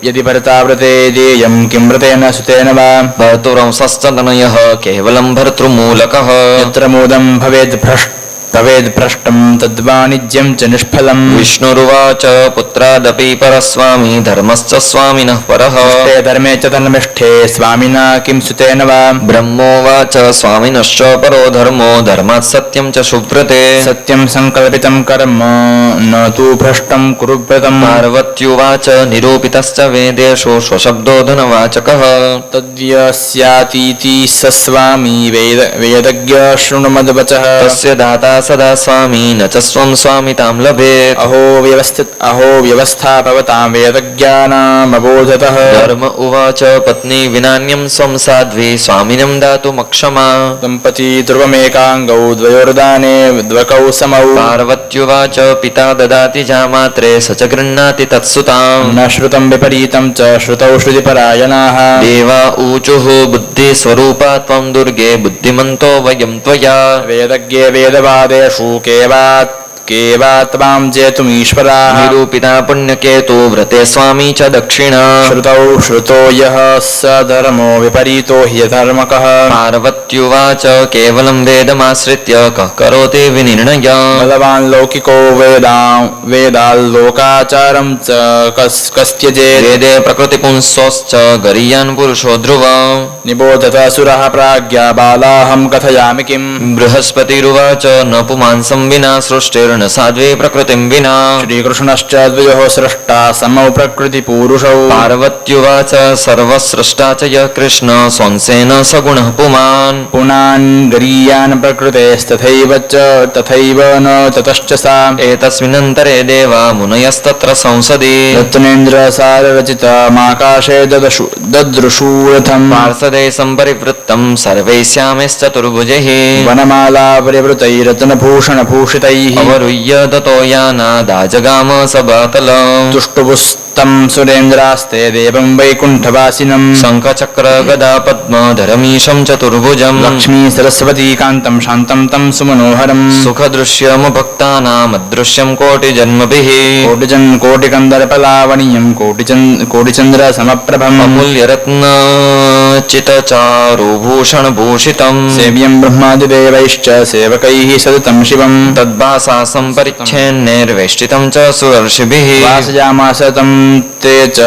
यदि भरता व्रते देयं किं व्रतेन सुतेन वा भर्तुरंसश्च तनयः केवलं भर्तृमूलकः यत्र मोदं भवेद् भवेद् भ्रष्टं तद्वाणिज्यं च निष्फलम् विष्णुरुवाच पुत्रादपि परस्वामी धर्मश्च स्वामिनः परः ते धर्मे च धर्मिष्ठे स्वामिना किं सुतेन वा ब्रह्मोवाच स्वामिनश्च परो धर्मो धर्मात् सत्यं च सुव्रते सत्यं संकल्पितं कर्म न तु भ्रष्टं कुरु व्रतम् पार्वत्युवाच निरूपितश्च वेदेषु स्वशब्दो धनवाचकः तद्यस्यातीति स स्वामी वेदज्ञ शृणुमद्वचः तस्य दाता सदा स्वामी न च स्वं स्वामितां लभेत् अहो व्यवस्था भवतां वेदज्ञानामबोधतः धर्म उवाच पत्नी विनान्यं स्वं साध्वी स्वामिनं दातुमक्षमा दम्पती ध्रुवमेकाङ्गौ द्वयोर्दाने द्वकौ समौ पार्वत्युवाच पिता ददाति जामात्रे स च गृह्णाति तत्सुताम् न श्रुतं विपरीतं च श्रुतौ श्रुतिपरायणाः देवा ऊचुः बुद्धिस्वरूपा त्वं दुर्गे बुद्धिमन्तो वयं त्वया वेदज्ञे वेदवादेषु केवा त्वां जेतुमीश्वराः निरूपिता पुण्यकेतु व्रते स्वामी च दक्षिणा श्रुतो यः स धर्मो विपरीतो ह्यधर्मकः पार्वत्युवाच केवलं वेदमाश्रित्य कः करोति विनिर्णयम् बलवान् लौकिको वेदाल्लोकाचारं च कस्त्यजेत् वेदे प्रकृतिपुंसोश्च गरीयान् पुरुषो ध्रुवम् निबोधत सुरः प्राज्ञा बालाहं कथयामि किम् बृहस्पतिरुवाच न पुमांसं विना सृष्टिर्न साध्वी प्रकृतिं विना श्रीकृष्णश्च द्वयोः स्रष्टा समौ प्रकृतिपूरुषौ पार्वत्युवाच सर्वस्रष्टा च यः कृष्ण स्वंसेन सगुणः पुमान् पुनान् गरीयान् प्रकृतेस्तथैव न ततश्च सा एतस्मिन्नन्तरे देवा मुनयस्तत्र संसदि रत्नेन्द्रसाररचितमाकाशे ददृशूरथम् पार्षदे सम्परिवृत्तं सर्वैश्यामैश्चतुर्भुजैः वनमाला परिवृतैरत्नभूषणभूषितैः अवरुह्य ततो यानादाजगाम सभातलम् तुष्टुपुस्तं सुरेन्द्रास्ते देवं वैकुण्ठवासिनं शङ्खचक्र गदा पद्मधरमीशं चतुर्भुजम् लक्ष्मी सरस्वती कान्तं शान्तं तं सुमनोहरम् सुखदृश्यमुपक्तानामदृश्यं कोटिजन्मभिः कोटिकन्दर्पलावणीयं कोटिचन्द्रसमप्रभम् अमूल्यरत्नचितचारुभूषणभूषितम् सेव्यं ब्रह्मादिदेवैश्च सेवकैः सततं शिवम् तद्भासा सम्परिच्छेन्नैर्वेष्टितं च सुरर्षिभिः वासयामास तं ते च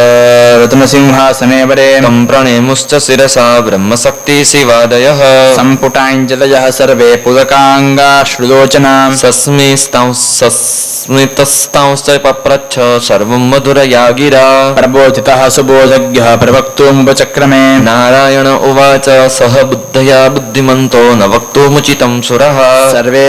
रत्नसिंहासने वरे तं प्रणेमुश्च शिरसा ब्रह्मशक्ति शिवादयः सम्पुटाञ्जलयः सर्वे पुलकाङ्गाश्रुलोचनाम् सस्मितस्तांश्च पप्रच्छ सर्वं मधुरया गिरा प्रबोधितः सुबोधज्ञः प्रवक्तुमुपचक्रमे नारायण उवाच सह बुद्धया बुद्धिमन्तो न वक्तुमुचितं सुरः सर्वे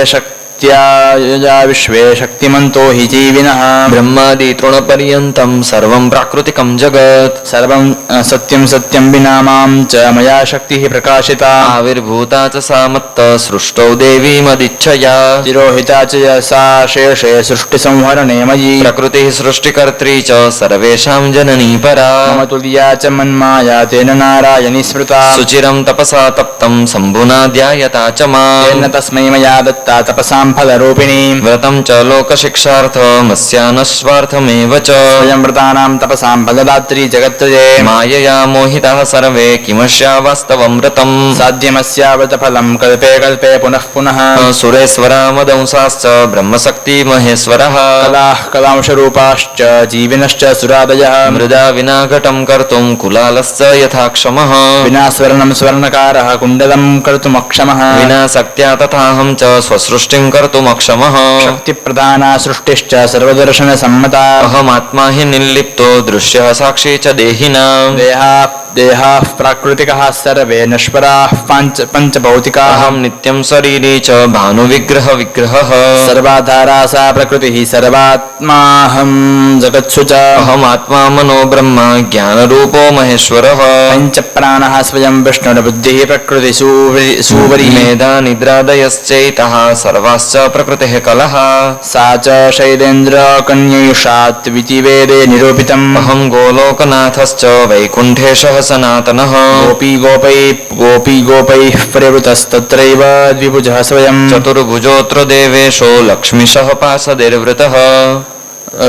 विश्वे शक्तिमन्तो हि जीविनः ब्रह्मादि तृणपर्यन्तं सर्वं प्राकृतिकं जगत् सर्वं सत्यं विना मां च मया शक्तिः प्रकाशिता आविर्भूता च सा मत्त सृष्टौ देवी मदिच्छया तिरोहिता च सा शेषे सृष्टिसंहरणे मयि प्रकृतिः सृष्टिकर्त्री च सर्वेषां जननी परा मम तुल्या च मन्माया तेन नारायणी स्मृता सुचिरं तपसा तप्तं शम्भुना ध्यायता च मां तस्मै मया दत्ता तपसां फलरूपिणी व्रतं च लोकशिक्षार्थमस्यानस्वार्थमेव च स्वयं व्रतानां तपसां फलदात्री जगत्त्रये मायया मोहिताः सर्वे किमस्या वास्तवं व्रतम् साध्यमस्या व्रतफलं कल्पे कल्पे पुनः पुनः सुरेश्वरा मदंसाश्च ब्रह्मशक्ति महेश्वरः कलांशरूपाश्च जीविनश्च सुरादयः मृदा विना घटं कर्तुं कुलालश्च यथा क्षमः विना स्वर्णं स्वर्णकारः कुण्डलं कर्तुमक्षमः विना शक्त्या तथाहं च स्वसृष्टिं कर्तुमक्षमः शक्तिप्रधाना सृष्टिश्च सर्वदर्शनसम्मता अहमात्मा हि निर्लिप्तो दृश्यः साक्षी च देहिनाम् देहाः प्राकृतिकाः सर्वे नश्वराः पञ्चभौतिकाः अहं नित्यं शरीरे च भानुविग्रहः सर्वाधारा सा प्रकृतिः सर्वात्माहं जगत्सु च अहमात्मा मनो ब्रह्म ज्ञानरूपो महेश्वरः पञ्चप्राणः स्वयं विष्णुर्बुद्धिः प्रकृतिसूवरी मेधा निद्रादयश्चैतः सर्वाश्च प्रकृतेः कलः सा च शैलेन्द्रकन्यैषात्विति वेदे निरूपितम् अहं गोलोकनाथश्च वैकुण्ठेशः सनातनः गोपी गोपैः परिवृतस्तत्रैव द्विभुजः स्वयं चतुर्भुजोऽत्र देवेशो लक्ष्मीशः पार्षदैर्वृतः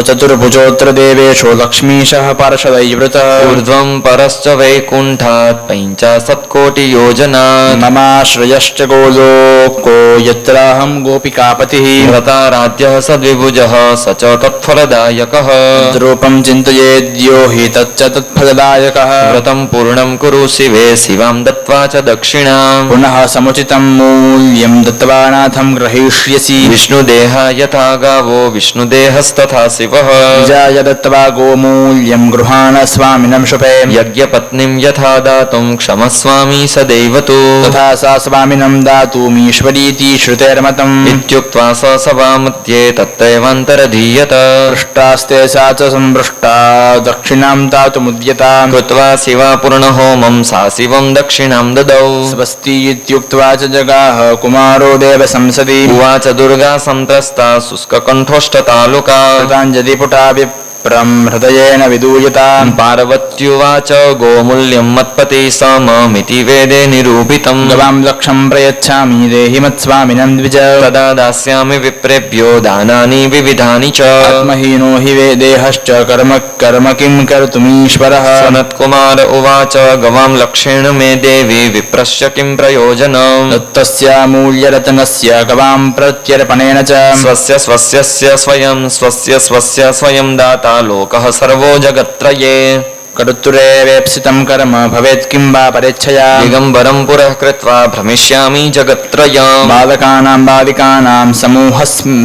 चतुर्भुजोऽत्र देवेषु लक्ष्मीशः पार्षदैवृतः ऊर्ध्वं परश्च वैकुण्ठात् पञ्चाशत्कोटियोजनात् ममाश्रयश्च गोलोको यत्राहं गोपिकापतिः व्रताराध्यः सद्विभुजः स च तत्फलदायकः रूपं चिन्तयेद्यो हि तच्च तत्फलदायकः व्रतं पूर्णं कुरु शिवे शिवां दत्त्वा च दक्षिणाम् पुनः समुचितं मूल्यं दत्त्वा नाथं ग्रहीष्यसि विष्णुदेह यथा गावो विष्णुदेहस्तथा शिवः निजाय दत्त्वा गोमूल्यं गृहाण स्वामिनं शुभे यज्ञपत्नीं यथा दातुं क्षमस्वामी सदैव तु तथा सा स्वामिनं दातुमीश्वरीति श्रुतेर्मतम् इत्युक्त्वा स सभामध्ये तत्रैवान्तरधीयत पृष्टास्ते सा च सम्पृष्टा दक्षिणां दातुमुद्यता कृत्वा शिवा पूर्णहोमं सा शिवं दक्षिणां ददौ स्वस्ति इत्युक्त्वा च जगाह कुमारो देवसंसदि उवाच दुर्गा सन्त्रस्ता शुष्ककण्ठोष्ठतालुका कृताञ्जलिपुटा विप्रं हृदयेन विदूयता पार्वत्युवाच गोमूल्यं मत्पति सममिति वेदे निरूपितम् गवां लक्षं प्रयच्छामि देहि मत्स्वामिनं द्विज तदा दास्यामि विप्रेभ्यो दानानि विविधानि च आत्महीनो हि वे देहश्च कर्म कर्म किं कर्तुमीश्वरः सनत्कुमार उवाच गवां लक्षेण मे देवी विप्रस्य किं प्रयोजनम् तत्तस्यामूल्यरत्नस्य गवां प्रत्यर्पणेन च स्वस्य स्वस्य स्वयं दाता लोकः सर्वो जगत्त्रये कर्तुरेवेप्सितं कर्म भवेत् किं वा परेच्छया दिगम्बरं पुरः कृत्वा भ्रमिष्यामि जगत्त्रयम् बालकानां बालिकानां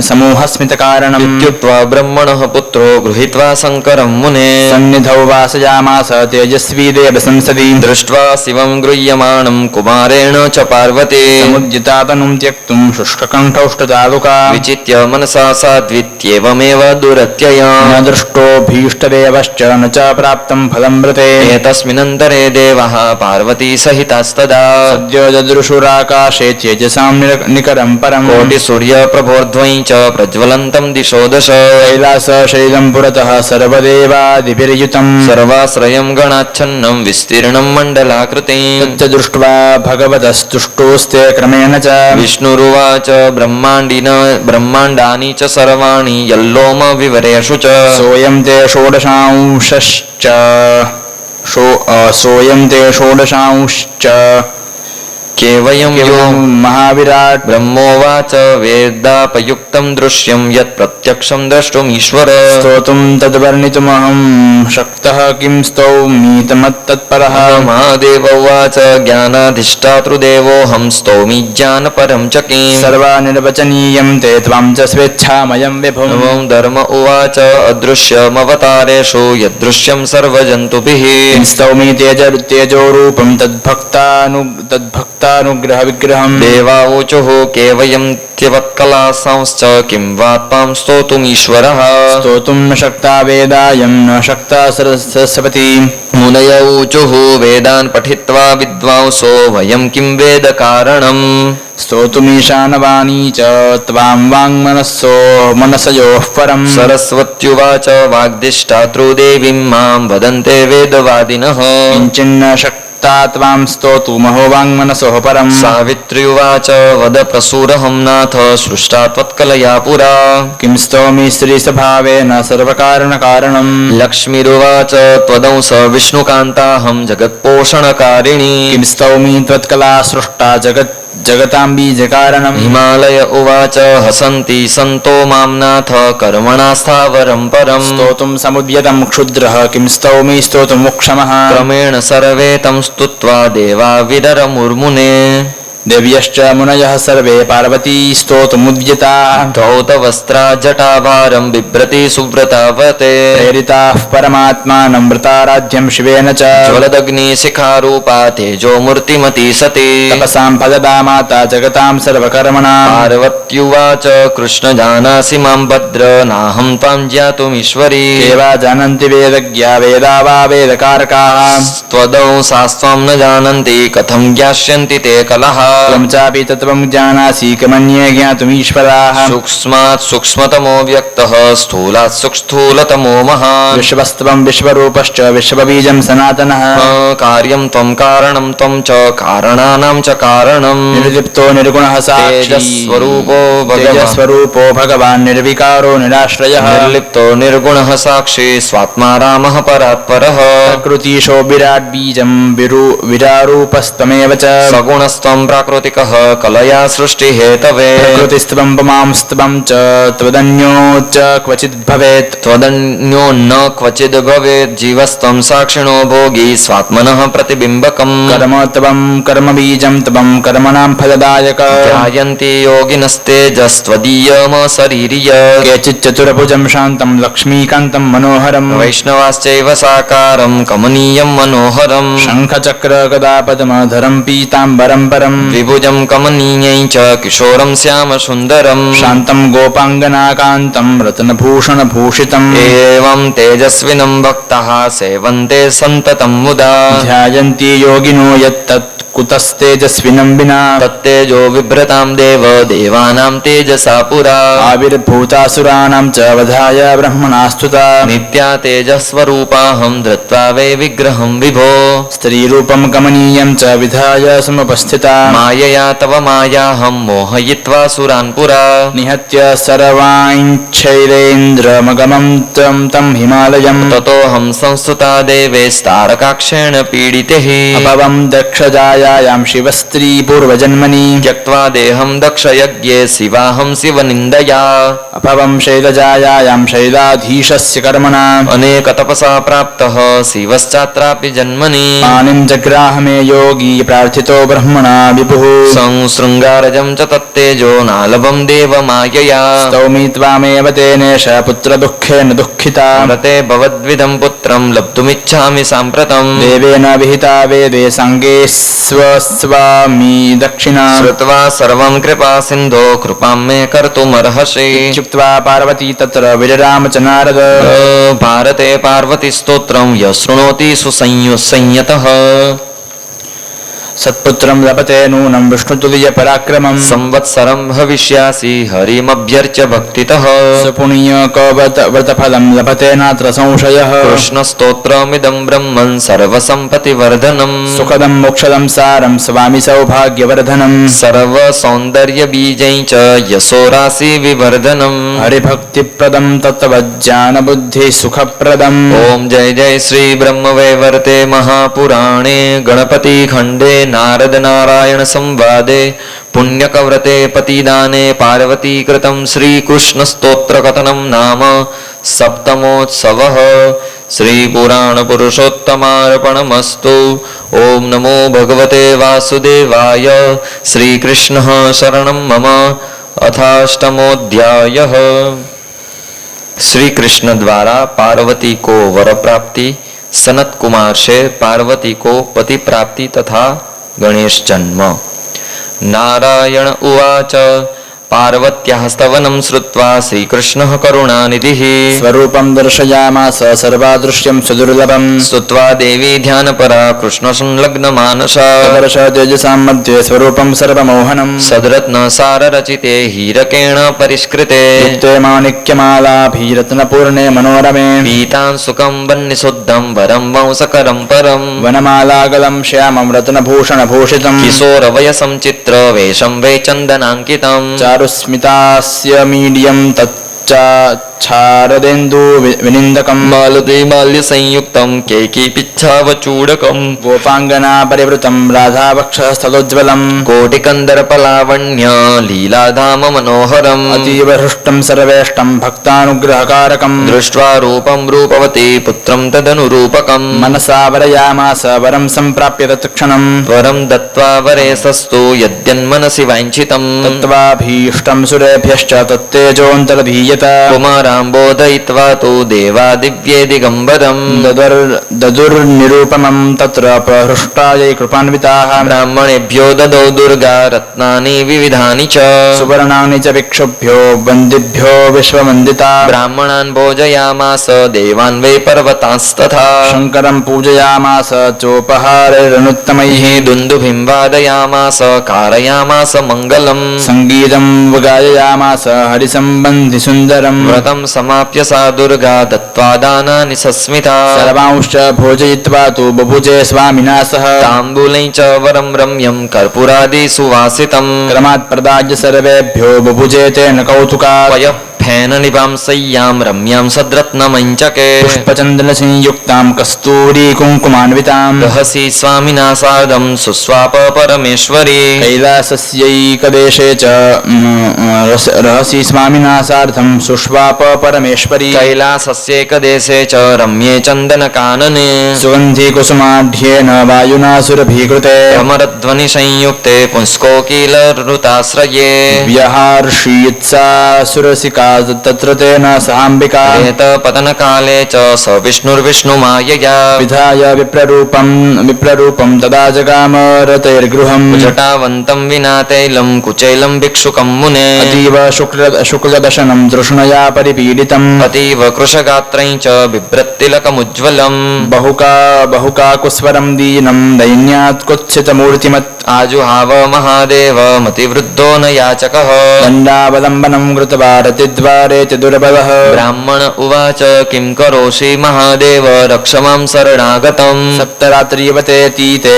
समूहस्मितकारणम् इत्युक्त्वा ब्रह्मणः पुत्रो गृहीत्वा शङ्करं मुने सन्निधौ वासयामास तेजस्वी देवसंसदि दृष्ट्वा शिवं गृह्यमाणं कुमारेण च पार्वती समुद्यतातनुं त्यक्तुं शुष्ककण्ठौष्ठतालुका विचित्य मनसा साध्वित्येवमेव दुरत्यया न दृष्टो भीष्टदेवश्च न च प्राप्तं फलं व्रते एतस्मिन्नन्तरे देवः पार्वती सहितास्तदा सद्यो ददृशुराकाशे तेजसां निकरं परम् कोटिसूर्यप्रभोर्ध्वं च प्रज्वलन्तं दिशो दश कैलासशैलं पुरतः सर्वदेवादिभिर्युतम् सर्वाश्रयं गणाच्छन्नं विस्तीर्णं मण्डलाकृतिं तच्च दृष्ट्वा भगवतस्तुष्टोस्ते क्रमेण च विष्णुरुवाच ब्रह्माण्डानि च सर्वाणि यल्लोम विवरेषु च सोऽयं ते षोडशांशश्च सोऽयं ते षोडशांश्च केवयं यो महाविराट् ब्रह्मोवाच वेदापयुक्तं दृश्यं यत् प्रत्यक्षं द्रष्टुमीश्वर स्तोतुं तद्वर्णितुमहं शक्तः किं स्तौमीतमत्तत्परः महादेव उवाच ज्ञानाधिष्ठातृदेवोऽहं स्तौमि ज्ञानपरं च किं सर्वानिर्वचनीयं ते त्वां च स्वेच्छामयं विभुम् नमो धर्म उवाच अदृश्यमवतारेषु यदृश्यं सर्वजन्तुभिः किं स्तौमि तेजोरूपं तद्भक्तानुग्रहविग्रहम् देवावोचुः केवयं त्यवत्कलासांश्च किं वा त्वां स्तोतुमीश्वरः स्तोतुं न शक्ता वेदायं न शक्ता सरस्वती मुनय ऊचुः वेदान् पठित्वा विद्वांसो वयं किं वेदकारणम् स्तोतुमीशानवाणी च त्वां मनसयोः परम् सरस्वत्युवाच वाग्दिष्टातृदेवीं मां वदन्ते वेदवादिनः किञ्चिन्न शक्ता त्वां स्तोतुमहो वाङ्मनसोः परम् सावित्र्युवाच वद प्रसूरहं नाथ सृष्टा त्वत्कलया पुरा किं स्तौमि स्त्रीस्वभावेन सर्वकारणकारणम् लक्ष्मीरुवाच त्वदंस विष्णुकान्ताहं जगत्पोषणकारिणी किं स्तौमि त्वत्कला सृष्टा जगतां बीजकारणम् हिमालय उवाच हसन्ति सन्तो मां नाथ कर्मणा स्थावरं परम् स्तोतुं समुद्यतं क्षुद्रः किं स्तौमि स्तोतुमुक्षमः क्रमेण सर्वे तं स्तुत्वा देवा विररमुर्मुने देव्यश्च मुनयः सर्वे पार्वती स्तोतुमुद्यता धौतवस्त्रा जटाभारं बिभ्रति सुव्रतावते प्रेरिताः परमात्मानं व्रताराध्यं शिवेन च ज्वलदग्निशिखारूपा तेजोमूर्तिमती सती तपसां फलदा माता जगतां सर्वकर्मणां पार्वत्युवाच कृष्ण जानासि मां भद्र नाहं त्वां ज्ञातुमीश्वरी एवा जानन्ति वेदज्ञा वेदा वा वेदकारकाः त्वदौ शास्त्वं न जानन्ति कथं ज्ञास्यन्ति ते कलः त्वं चापि तत्त्वं जानासि कमन्ये ज्ञातुमीश्वराः सूक्ष्मात् सूक्ष्मतमो व्यक्तः स्थूलात् सुस्थूलतमो महान् विश्वस्त्वं विश्वरूपश्च विश्वबीजं सनातनः कार्यं त्वं कारणं त्वं च कारणानां च कारणम् निर्लिप्तो निर्गुणः साक्षी तेजस्वरूपो भगवान् तेजस्वरूपो भगवान् निर्विकारो निराश्रयः निर्लिप्तो निर्गुणः साक्षी स्वात्मा रामः परात्परः प्रकृतिशो विराट् बीजं विरारूपस्त्वमेव च सगुणस्त्वं प्राकृतिकः कलया सृष्टिहेतवे प्रकृतिस्त्वं पुमांस्त्वं च त्वदन्यो च क्वचित् भवेत् त्वदन्यो न क्वचिद् भवेत् जीवस्त्वं साक्षिणो भोगी स्वात्मनः प्रतिबिम्बकम् कर्म त्वं कर्मबीजं त्वं कर्मणां फलदायक ध्यायन्ति योगिनस्तेजस्त्वदीयमशरीर्य केचित् चतुर्भुजं शान्तं लक्ष्मीकान्तं मनोहरम् वैष्णवाश्चैव साकारं कमनीयं मनोहरम् शङ्खचक्रगदापद्मधरं पीताम्बरं परं द्विभुजं कमनीयै च किशोरं श्यामसुन्दरम् शान्तं गोपाङ्गनाकान्तं रत्नभूषणभूषितम् एवं तेजस्विनं भक्तः सेवन्ते सन्ततं मुदा ध्यायन्ति योगिनो यत्तत् कुतस्तेजस्विनं विना तत्तेजो बिभ्रतां देवानां तेजसा पुरा आविर्भूतासुराणां च वधाय ब्रह्मणा स्तुता नित्या तेजस्वरूपाहं धृत्वा वै विग्रहं विभो स्त्रीरूपं कमनीयं च विधाय समुपस्थिता मायया तव मायाहं मोहयित्वा सुरान् पुरा निहत्य सर्वाञ्छैरेन्द्रमगमं तं हिमालयम् ततोऽहं संस्तुता देवैस्तारकाक्षेण पीडितैः अपवं दक्षजायां शिवस्त्री पूर्वजन्मनि त्यक्त्वा देहं दक्षयज्ञे शिवाहं शिवनिन्दया अपवं शैलजायां शैलाधीशस्य कर्मणा अनेकतपसा प्राप्तः शिवश्चात्रापि जन्मनि पाणिं जग्राहमे योगी प्रार्थितो ब्रह्मणा विभुः संशृङ्गारजं च तत्तेजो नालभं देवमायया स्तौमि त्वामेव तेनेश पुत्रदुःखेन दुःखिता व्रते भवद्विधं पुत्रं लब्धुमिच्छामि साम्प्रतम् देवेन विहिता वेदे साङ्गे स्वस्वामी दक्षिणा श्रुत्वा सर्वं कृपा सिन्धो कृपां मे कर्तुमर्हसि इत्युक्त्वा पार्वती तत्र विजराम च नारद भारते पार्वतीस्तोत्रं यः शृणोति सुसंयतः सत्पुत्रं लभते नूनं विष्णुतुल्यपराक्रमं संवत्सरं भविष्यासि हरिमभ्यर्च्य भक्तितः सुपुण्यकव्रतफलं लभते नात्र संशयः कृष्णस्तोत्रमिदं ब्रह्मन् सर्वसम्पत्तिवर्धनम् सुखदं मोक्षदं सारं स्वामी सौभाग्यवर्धनम् सर्वसौन्दर्यबीजै च यशोराशि विवर्धनम् हरिभक्तिप्रदं तत्त्वज्ञानबुद्धि सुखप्रदम् ॐ जय जय श्री ब्रह्मवैवर्ते महापुराणे गणपतिखण्डे नारद नारायण संवादे पुण्यकव्रते पतिदाने पार्वतीकृतं श्रीकृष्णस्तोत्रकथनं नाम सप्तमोत्सवः श्रीपुराणपुरुषोत्तमार्पणमस्तु ॐ नमो भगवते वासुदेवाय श्रीकृष्णः शरणं मम अथाष्टमोऽध्यायः। श्री कृष्ण द्वारा पार्वती को वर प्राप्ति, सनत कुमार से पार्वती को पति प्राप्ति तथा गणेश जन्म। नारायण उवाच पार्वत्याः स्तवनं श्रुत्वा श्रीकृष्णः करुणानिधिः स्वरूपं दर्शयामास सर्वादृश्यं सुदुर्लभं स्तुत्वा देवी ध्यानपरा कृष्णसंलग्नमानसा दर्श तेजसां मध्ये स्वरूपं सर्वमोहनं सद्रत्नसाररचिते हीरकेण परिष्कृते युक्ते माणिक्यमालाभिरत्नपूर्णे मनोरमे पीतांशुकं वह्निशुद्धं वरं वंशकरं परं वनमालागलं श्यामं रत्नभूषणभूषितं किशोरवयसं चित्रवेषं वै चन्दनाङ्कितम् चारुस्मितास्य मीडियं तच्चारदेन्दु विनिन्दकं मालती माल्यसंयुक्तं केकीपिच्छावचूडकं गोपाङ्गना परिवृतं राधावक्षस्थलोज्ज्वलं कोटिकन्दर्पलावण्य लीलाधाम मनोहरम् अतीव हृष्टं सर्वेष्टं भक्तानुग्रहकारकं दृष्ट्वा रूपं रूपवती पुत्रं तदनुरूपकं मनसा वरयामास वरं सम्प्राप्य तत्क्षणं वरं दत्त्वा वरेशस्तु यद्यन्मनसि वाञ्छितं तत्त्वाभीष्टं सुरेभ्यश्च तत्तेजोऽन्तर्धीयत कुमार परां बोधयित्वा तु देवा दिव्ये दिगम्बरम् ददुर्निरूपमं तत्र प्रहृष्टायै कृपान्विताः ब्राह्मणेभ्यो ददौ दुर्गा रत्नानि विविधानि च सुवर्णानि च भिक्षुभ्यो वन्दिभ्यो विश्ववन्दिता ब्राह्मणान् भोजयामास देवान् वै पर्वतांस्तथा शङ्करं पूजयामास चोपहारैरनुत्तमैः दुन्दुभिं वादयामास कारयामास मङ्गलम् सङ्गीतं गाययामास हरिसम्बन्धि सुन्दरम् व्रतं समाप्य सा दुर्गा दत्त्वा दानानि सस्मिता सर्वांश्च भोजयित्वा तु बुभुजे स्वामिना सह ताम्बूलै च वरं रम्यं कर्पूरादि सुवासितम् क्रमात् प्रदाय सर्वेभ्यो बुभुजे तेन कौतुकात् फेन निपांसय्यां रम्यां सद्रत्नमञ्चके पुष्पचन्दनसंयुक्तां कस्तूरी कुङ्कुमान्विताम् रहसि स्वामिना सार्धं सुस्वाप परमेश्वरी कैलासस्यैकदेशे च रहसि स्वामिना सार्धं सुष्वाप परमेश्वरी कैलासस्यैकदेशे च रम्ये चन्दनकानने सुगन्धिकुसुमाढ्येन वायुना सुरभीकृते भ्रमरध्वनिसंयुक्ते पुंस्कोकिलरुताश्रये व्यहार्षीत्सा सुरसिका तत्र तेन साम्बिका पतनकाले च स विष्णुर्विष्णुमायया विधाय विप्ररूपं तदा जगाम रतैर्गृहम् जटावन्तं विना तैलं कुचैलं भिक्षुकं मुने अतीव शुक्लदशनं तृष्णया परिपीडितम् अतीव कृशगात्रं च बिभ्रत्तिलकमुज्ज्वलम् बहुकाकुस्वरं दीनं दैन्यात् कुत्सितमूर्तिमत् आजुहाव महादेव मतिवृद्धो न याचकः दण्डावलम्बनं कृत्वा रतिद्वारे च दुर्बलः ब्राह्मण उवाच किं करोषि महादेव रक्ष मां शरणागतम् सप्तरात्रिवते तीते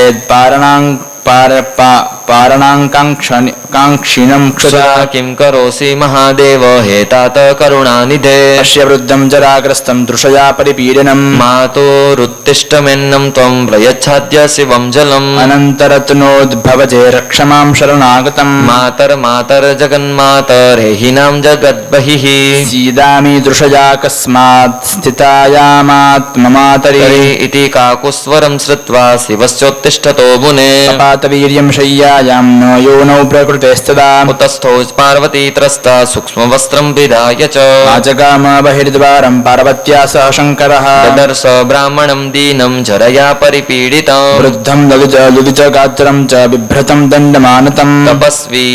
पारणाङ्काङ्क्षिणं क्षुधा किं करोषि महादेव हेतात करुणानिधे अस्य वृद्धं जराग्रस्तं तृषया परिपीडनम् मातोरुत्तिष्ठमेन्नं त्वं प्रयच्छाद्य शिवं जलम् अनन्तरत्नोद्भवजे रक्ष मां शरणागतम् मातर्जगन्मातरेहिनां जगद्बहिः सीदामि दृशया कस्मात् स्थितायामात्ममातरि इति काकुस्वरं श्रुत्वा शिवस्योत्तिष्ठतो मुने पातवीर्यं शय्यायां न योनौ प्रकृतेस्तदा कुतस्थो पार्वती त्रस्ता सूक्ष्मवस्त्रं विधाय च आजगाम बहिर्द्वारं पार्वत्या सह शङ्करः ददर्श ब्राह्मणं दीनं जरया परिपीडितं वृद्धं ललितगात्रं च बिभ्रतं दण्डमानतम् तपस्वी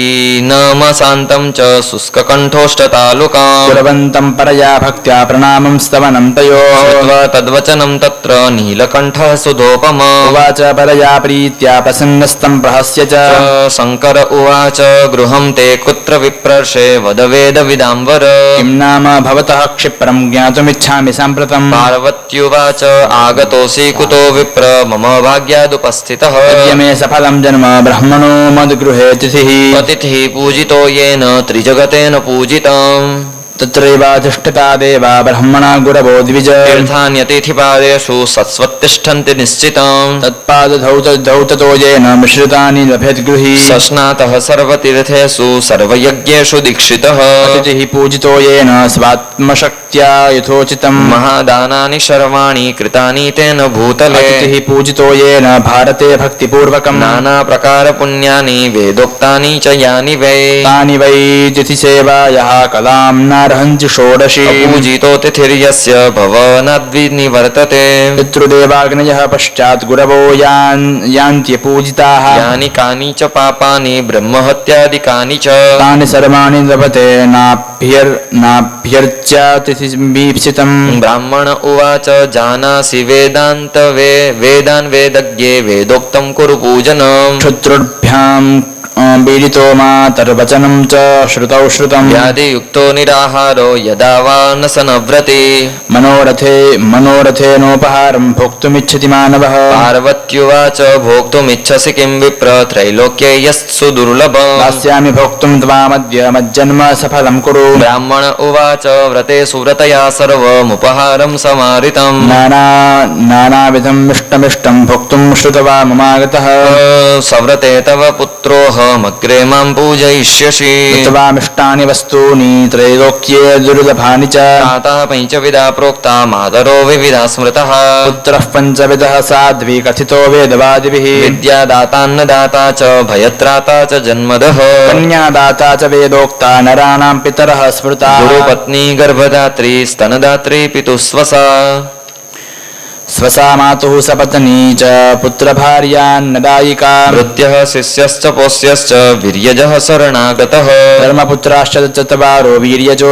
नामशान्तं च शुष्ककण्ठोष्ठतालुकां कुर्वन्तं परया भक्त्या प्रणामं स्तवनं तयोः तद्वचनं तत्र नीलकण्ठः सुधोपम उवाच परया प्रीत्या प्रसन्नस्तं प्रहस्य च शङ्कर उवाच गृहं ते कुत्र विप्रर्षे वद वेदविदाम्बर किं नाम भवतः क्षिप्रं ज्ञातुमिच्छामि साम्प्रतम् पार्वत्युवाच आगतोऽसि कुतो विप्र मम भाग्यादुपस्थितः मे सफलं जन्म ब्रह्मणो मद्गृहे तिथिः अतिथिः पूजितो येन त्रिजगतेन पूजितम् तत्रैवाधिष्ठिता देवा ब्रह्मणा गुरवो द्विज तीर्थान्यतिथिपादेषु सत्स्वत्तिष्ठन्ति निश्चितम् तत्पादधौततो येन मिश्रितानि लभेद्गृही सस्नातः सर्वतीर्थेषु सर्वयज्ञेषु दीक्षितः अतिथिः पूजितो येन स्वात्मशक्त्या यथोचितम् महादानानि सर्वाणि कृतानि तेन भूतले अतिथिः पूजितो येन भारते भक्तिपूर्वकम् नानाप्रकारपुण्यानि वेदोक्तानि च यानि वै तानि वै तिथिसेवायाः कलां नार्हन्ति षोडशी पूजितो तिथिर्यस्य भवनाद्विनिवर्तते पितृदेवाग्नयः पश्चात् गुरवो यान्त्यपूजिताः यानि कानि च पापानि ब्रह्महत्यादिकानि च तानि सर्वाणि लभते नाभ्यर्च्यातिथिमीप्सितम् ब्राह्मण उवाच जानासि वेदान् वेदज्ञे वेदोक्तं कुरु पूजनम् शत्रुभ्यां पीडितो मातर्वचनं च श्रुतौ श्रुतम् व्याधियुक्तो निराहारो यदा वा न सनव्रते मनोरथेनोपहारं भोक्तुमिच्छति मानवः पार्वत्युवाच भोक्तुमिच्छसि किं विप्र त्रैलोक्ये यस्सु दुर्लभम् दास्यामि भोक्तुं त्वामद्य मज्जन्म सफलं कुरु ब्राह्मण उवाच व्रते सुव्रतया सर्वमुपहारं समारितम् नानाविधं मिष्टमिष्टं भोक्तुं श्रुत्वा ममागतः सव्रते तव पुत्रोह त्वमग्रे मां पूजयिष्यसि त्वामिष्टानि वस्तूनि त्रैलोक्ये दुर्लभानि च माता पञ्चविधा प्रोक्ता मातरो विविधा स्मृतः पुत्रः पञ्चविधः साध्वी कथितो वेदवादिभिः विद्यादातान्नदाता च भयत्राता च जन्मदः कन्यादाता च वेदोक्ता नराणां पितरः स्मृता गुरुपत्नी गर्भदात्री स्तनदात्री पितुस्वसा स्वसा मातुः सपत्नी च पुत्रभार्यान्नदायिका भृत्यः शिष्यश्च पोष्यश्च वीर्यजः शरणागतः धर्मपुत्राश्च चत्वारो वीर्यजो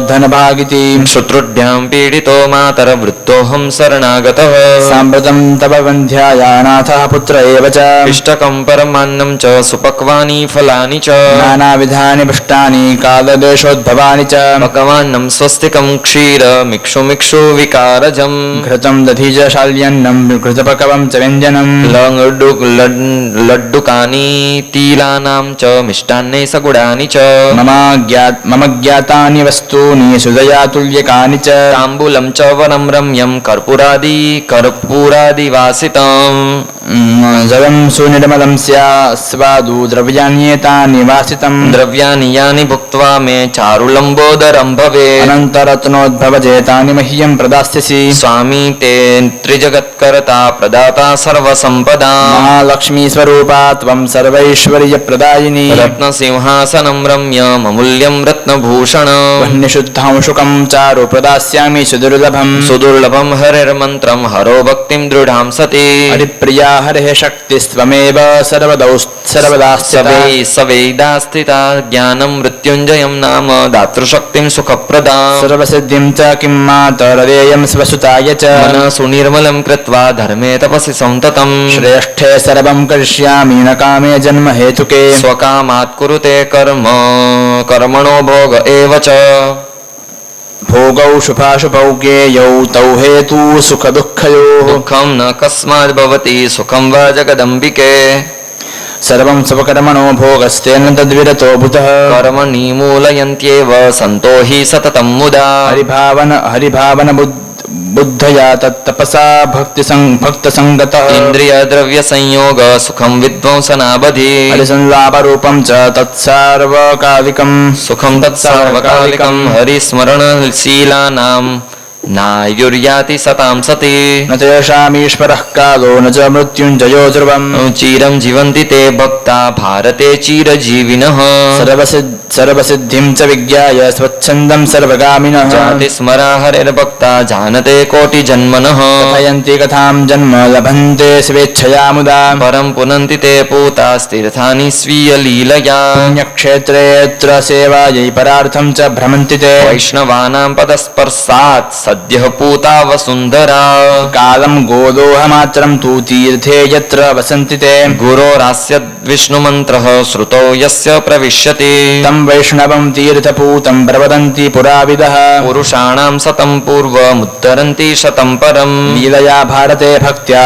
धनभागिति शत्रुभ्यां पीडितो मातरवृत्तोऽहं शरणागतः साम्प्रतं तव वन्ध्यायानाथः पुत्र एव च इष्टकं परमान्नं च सुपक्वानि फलानि च नानाविधानि पुष्टानि कालदेशोद्भवानि च पक्वान्नं स्वस्तिकं क्षीरमिक्षुमिक्षु विकारजम् घृतं दधि च शाल्यन्नं घृतपक्वं च व्यञ्जनं लड्डुकानि तिलानां च मिष्टान्ने सगुडानि च मम ज्ञातानि वस्तूनि सुदयातुल्यकानि च ताम्बूलं च वनं रम्यं कर्पूरादिवासितम् जलं सुनिर्मलं स्यास्वादु द्रव्याण्येतानि वासितं द्रव्याणि यानि भुक्त्वा मे चारुलम्बोदरं भवेत् अनन्तरत्नोद्भवजेतानि मह्यं प्रदास्यसि स्वामी ते त्रिजगत्कर्ता प्रदाता सर्वसम्पदा महालक्ष्मीस्वरूपा त्वं सर्वैश्वर्यप्रदायिनी रत्नसिंहासनं रम्यममूल्यं रत्नभूषण वह्निशुद्धं शुकं चारु प्रदास्यामि सुदुर्लभं हरिर्मन्त्रं हरो भक्तिं दृढां सति हरिप्रिया हरिः शक्तिस्त्वमेव सर्वदा सवेदास्थिता ज्ञानं मृत्युञ्जयं नाम दातृशक्तिं सुखप्रदा सर्वसिद्धिं च किं मातरदेयं स्वसुताय च मनः सुनिर्मलं कृत्वा धर्मे तपसि संततम् श्रेष्ठे सर्वं करिष्यामि न कामे जन्म हेतुके स्वकामात् कुरुते कर्मणो भोग एव च भोगौ शुभाशुभौ ज्ञेयौ तौ हेतु सुखदुःखयोः दुःखं न कस्मात् भवति सुखं वा जगदम्बिके सर्वं स्वकर्मणो भोगस्तेन तद्विरतो भूतः कर्मणि मूलयन्त्येव सन्तो हि सततं मुदा हरिभावन बुद्धया तत्तपसा भक्तसङ्गतः इन्द्रियद्रव्यसंयोग सुखं विध्वंसनावधि हरिसंलापरूपं च तत्सार्वकालिकं सुखं तत्सार्वकालिकं हरिस्मरणशीलानां नायुर्याति सतां सति न तेषामीश्वरः कालो न च मृत्युञ्जयो ध्रुवम् चिरं जीवन्ति ते भक्ता भारते चिरजीविनः सर्वसिद्धिं च विज्ञाय स्वच्छन्दं सर्वगामिनः जाति स्मरा हरिर्भक्ता जानते कोटिजन्मनः कथयन्ति कथां जन्म लभन्ते स्वेच्छया मुदा परं पुनन्ति ते पूतास्तीर्थानि स्वीयलीलया पुण्यक्षेत्रेऽत्र सेवायै परार्थं च भ्रमन्ति ते वैष्णवानां पदस्पर्शात् सद्यः पूता वसुन्धरा कालं गोदोहमात्रं तु तीर्थे यत्र वसन्ति ते गुरोरास्य विष्णुमन्त्रः श्रुतौ यस्य प्रविश्यति तं वैष्णवं तीर्थपूतं प्रवदन्ति पुराविदः पुरुषाणां शतं पूर्वमुत्तरन्ति शतं परम् लीलया भारते भक्त्या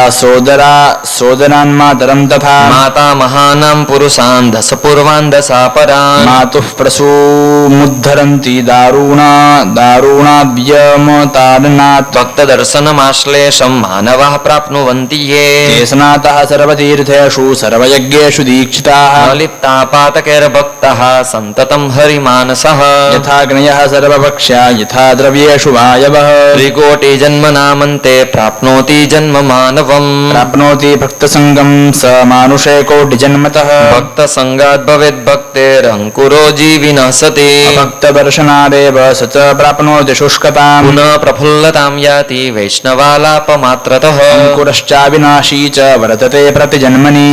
सोदरान्मातरं तथा मातामहानां पुरुषान् दशपूर्वान् दशापरान् मातुः प्रसूमुद्धरन्ति दारुणाद्यमतारणात् भक्तदर्शनमाश्लेषं मानवाः प्राप्नुवन्ति ये ते स्नातः सर्वतीर्थेषु सर्वयज्ञेषु दीक्षिताः लिप्तापातकैर्भक्तः सन्ततं हरिमानसः यथाग्नयः सर्वभक्ष्या यथा द्रव्येषु वायवः त्रिकोटिजन्मनामन्ते प्राप्नोति जन्म मानवम् प्राप्नोति भक्तसङ्गं स मानुषे कोटिजन्मतः भक्तसङ्गात् भवेद्भक्तेरङ्कुरो जीविनः सति भक्तदर्शनादेव स च प्राप्नोति शुष्कताम् पुनः प्रफुल्लतां याति वैष्णवालापमात्रतः अंकुरश्चाविनाशी च वर्तते प्रतिजन्मनि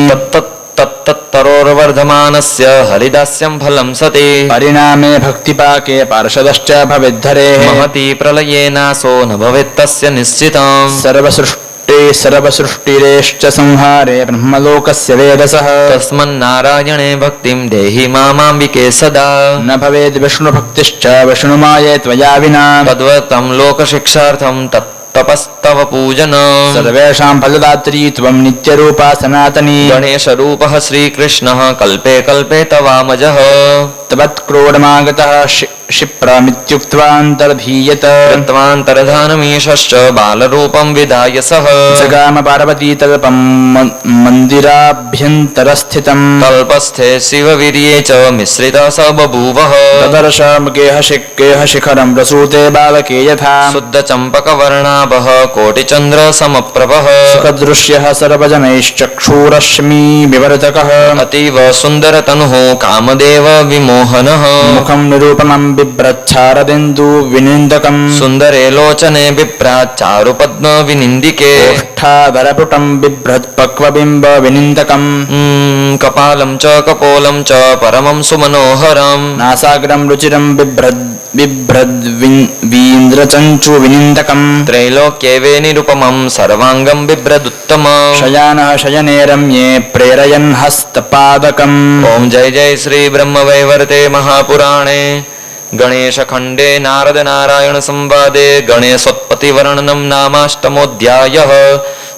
तत्तरोर्वर्धमानस्य हरिदास्यं फलं सति परिणामे भक्तिपाके पार्षदश्च भवेद्धरेः महति प्रलयेनासो न भवेत्तस्य निश्चितम् सर्वसृष्टिरेश्च संहारे ब्रह्मलोकस्य वेदसः तस्मन्नारायणे भक्तिं देहि मामाम्बिके सदा न भवेद् विष्णुभक्तिश्च विष्णुमाये त्वया विना तद्वतं लोकशिक्षार्थं तपस्तव पूजन सर्वेषां फलदात्री त्वं नित्यरूपा सनातनी गणेशरूपः श्रीकृष्णः कल्पे कल्पे तवामजः तवत्क्रोडमागतः क्षिप्रमित्युक्त्वान्तर्धीयत कृत्वान्तर्धानमीशश्च बालरूपं विधाय सः जगाम पार्वती तल्पं मन्दिराभ्यन्तरस्थितम् कल्पस्थे शिववीर्ये च मिश्रितः स बभूवः तदर्श गेहशिखरं प्रसूते बालके यथा शुद्धचम्पकवर्णाभः कोटिचन्द्रसमप्रभः सुखदृश्यः सर्वजनैश्चक्षुरश्मि विवर्तकः अतीव सुन्दरतनुः कामदेव विमोहनः मुखं निरूपमं बिभ्रच्छारदिन्दु विनिन्दकम् सुन्दरे लोचने बिभ्राच्चारुपद्म विनिन्दिके ओष्ठाधरपुटं बिभ्रत्पक्वबिम्ब विनिन्दकम् कपालं च कपोलं च परमं सुमनोहरम् नासाग्रं रुचिरं बिभ्रद्वीन्द्रचञ्चु विनिन्दकम् त्रैलोक्ये वे निरुपमं सर्वाङ्गं बिभ्रदुत्तम शयानः शयने रम्ये प्रेरयन् हस्तपादकम् ॐ जय जय श्री ब्रह्मवैवर्ते महापुराणे गणेशखण्डे नारदनारायणसंवादे गणेशोत्पत्तिवर्णनं नामाष्टमोऽध्यायः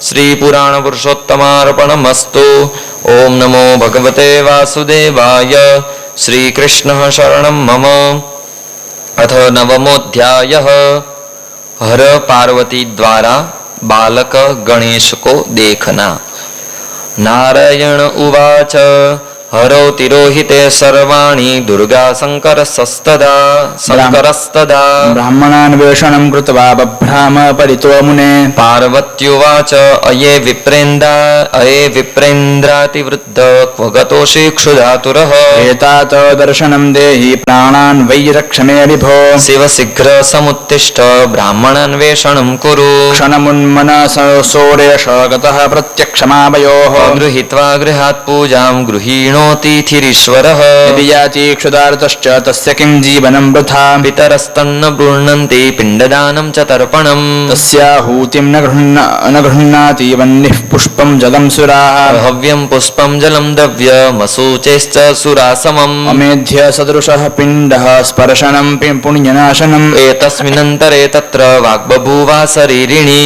श्रीपुराणपुरुषोत्तमार्पणमस्तु ॐ नमो भगवते वासुदेवाय श्रीकृष्णः शरणं मम अथ नवमोऽध्यायः हर पार्वती द्वारा बालक गणेश को देखना। नारायण उवाच हरौ तिरोहिते सर्वाणि दुर्गा शङ्करस्तदा ब्राह्मणान्वेषणं कृत्वा बभ्राम परितो मुने पार्वत्युवाच अये विप्रेन्द्रातिवृद्ध क्व गतोषि क्षुधातुरः एतात दर्शनं देहि प्राणान् वै रक्ष मे विभो शिव शीघ्र समुत्तिष्ठ ब्राह्मणान्वेषणं कुरु क्षणमुन्मनसोरेश गतः प्रत्यक्षमावयोः गृहीत्वा गृहात् पूजां गृहीणोतीथिरीश्वरः यदि याति क्षुधार्तश्च तस्य किं जीवनं वृथा पितरस्तन्न गृह्णन्ति पिण्डदानं च तर्पणम् तस्याहूतिं न गृह्णाति वह्निः पुष्पं जलं सुराः हव्यं पुष्पं जलं द्रव्यमशुचैश्च सुरासमम् अमेध्य सदृशः पिण्डः स्पर्शनं पुण्यनाशनम् एतस्मिन्नन्तरे तत्र वाग्बभूवा शरीरिणी